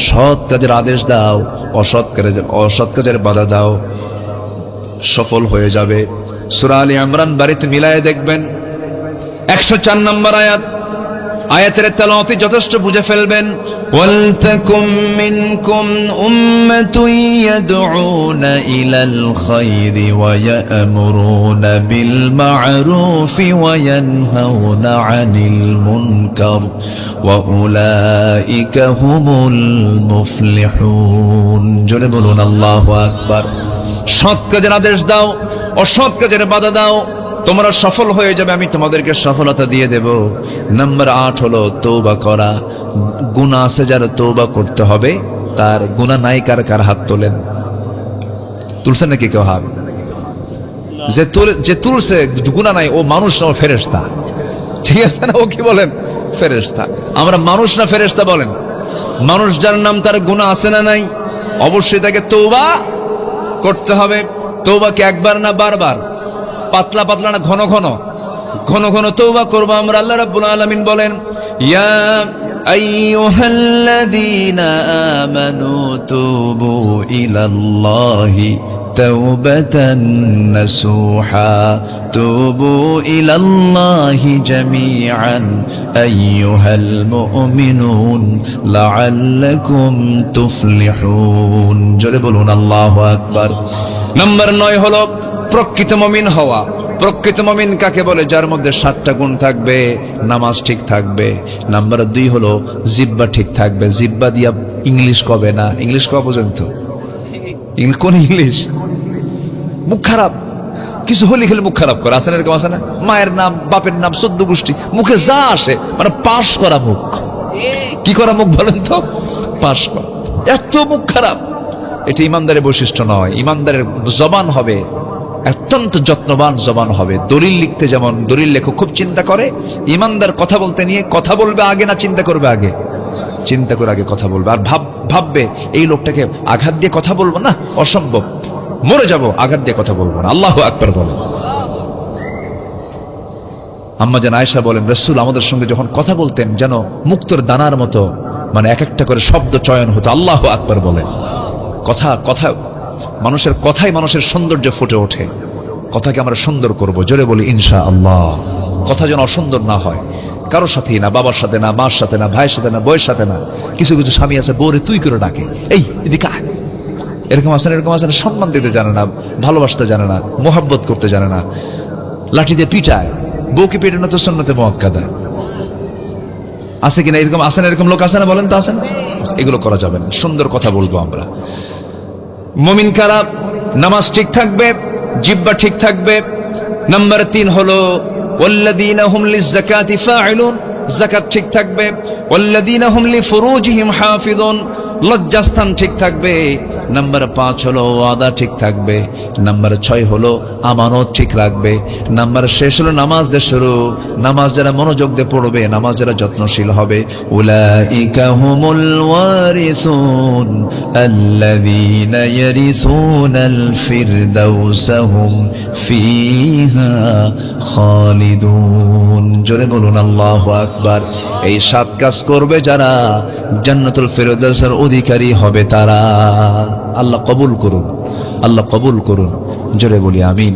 সৎ কাজের আদেশ দাও, অসৎ কাজের বাধা দাও, সফল হয়ে যাবে। সূরা আলে ইমরান বাড়িতে মিলায়ে দেখবেন 104 নম্বর আয়াত। আয়াতের তেলাওয়াতে যথেষ্ট বুঝে ফেলবেন। ওয়ালতাকুম মিনকুম উম্মাতুন ইয়াদউনা ইলাল খায়রি ওয়া ইয়া'মুরুনা বিল মা'রুফি ওয়া ইয়ানহাউনা আনিল মুনকার ওয়া উলাইকা হুমুল মুফলিহুন। জোরে বলুন আল্লাহু আকবার। সৎ কাজের আদেশ দাও, অসৎ কাজের বাধা দাও, তোমরা সফল হয়ে যাবে, আমি তোমাদেরকে সফলতা দিয়ে দেব। নাম্বার 8 হলো তওবা করা। গুনাহ আছে যার তওবা করতে হবে, তার গুনাহ নাই কার হাত তোলেন? তুলছেন নাকি কেউ হাত? যে তুলছে গুনাহ নাই ও মানুষ না, ও ফেরেশতা। ঠিক আছে না? ও কি বলেন? ফেরেশতা। আমরা মানুষ না ফেরেশতা বলেন? মানুষ যার নাম, তার গুনাহ আছে না নাই? অবশ্যই তাকে তওবা করতে হবে। তওবা কি একবার না বারবার? পাতলা পাতলা না ঘন ঘন? ঘন ঘন তওবা করব আমরা। আল্লাহ রাব্বুল আলামিন বলেন, ইয়া আইয়ুহাল্লাযীনা আমানু তুবু ইলাল্লাহি তাওবাতান নাসুহা তুবু ইলাল্লাহি জামিআন আইয়ুহাল মুমিনুন লাআল্লাকুম তুফলিহুন। জোরে বলুন আল্লাহু আকবার। নাম্বার 9 হলো প্রকৃত মুমিন হওয়া। প্রকৃত মুমিন কাকে বলে? যার মধ্যে 7টা গুণ থাকবে, নামাজ ঠিক থাকবে। নাম্বার 2 হলো জিহ্বা ঠিক থাকবে। জিহ্বা দিয়া ইংলিশ কবে না? ইংলিশ কবে পর্যন্ত? কোন ইংলিশ? মুখ খারাপ, কিছু হলি খেলে মুখ খারাপ করে। আসেন এরকম? আসে না? মায়ের নাম, বাপের নাম, 14 গোষ্ঠী, মুখে যা আসে, মানে পাশ করা মুখ। কি করা মুখ বলেন তো? পাশ করা। এত মুখ খারাপ। এটা ইমানদারের বৈশিষ্ট্য নয়। ইমানদারের জবান হবে অত্যন্ত যত্নবান জবান হবে। দলিল লিখতে যেমন দলিল লেখক খুব চিন্তা করে, ইমানদার কথা বলতে নিয়ে কথা বলবে আগে না চিন্তা করবে আগে? চিন্তা করে আগে কথা বলবে। আর ভাববে এই লোকটাকে আঘাত দিয়ে কথা বলবো না, অসম্ভব, মরে যাব, আঘাত দিয়ে কথা বলবো না। আল্লাহু আকবার বলেন। আম্মা জান আয়েশা বলেন, রাসূল আমাদের সঙ্গে যখন কথা বলতেন যেন মুক্তোর দানার মতো, মানে এক একটা করে শব্দ চয়ন হতো। আল্লাহু আকবার বলেন। কথা মানুষের কথাই মানুষের সৌন্দর্য ফুটে ওঠে। কথাকে আমরা সুন্দর করব, জোরে বলি ইনশাআল্লাহ। কথা যেন অসুন্দর না হয়, কারোর সাথেই না, বাবার সাথে না, মার সাথে না, ভাইয়ের সাথে না, বউয়ের সাথে না। কিছু কিছু স্বামী আছে বউরে তুই করে ডাকে, এই এদিকে আয়, এরকম আছে না? এরকম আছে না? সম্মান দিতে জানে না, ভালোবাসতে জানে না, মোহাব্বত করতে জানে না, লাঠি দিয়ে পিটায়। বউকে পেটানো তো সুন্নতে মুআক্কাদা। আছে কিনা এরকম? আছে না? এরকম লোক আছে না? বলেন তো আছে না? এগুলো করা যাবে না। সুন্দর কথা বলবো আমরা। মুমিন কারা? নামাজ ঠিক থাকবে, জিহ্বা ঠিক থাকবে। নাম্বার 3 হলো ওয়াল্লাযীনা হুম লিয-যাকাতি ফাঈলুন। যাকাত ঠিক থাকবে। ওয়াল্লাযীনা হুম লিফুরুজিহিম হাফিজুন। লজ্জাস্থান ঠিক থাকবে। নাম্বার 5 হলো ওয়াদা ঠিক থাকবে। নাম্বার 6 হলো আমানত ঠিক রাখবে। নাম্বার শেষ হলো নামাজ দিয়ে শুরু। নামাজ যারা মনোযোগ দিয়ে পড়বে, নামাজ যারা যত্নশীল হবে, উলাইকা হুমুল ওয়ারিসুন আল্লাযীনা ইয়ারিসুনাল ফিরদাউসা হুম ফিহা খালিদুন। জোরে বলুন আল্লাহু আকবার। এই 7 কাজ করবে যারা, জান্নাতুল ফিরদাউসের অধিকারী হবে তারা। আল্লাহ কবুল করুন, আল্লাহ কবুল করুন। জোরে বলি আমিন।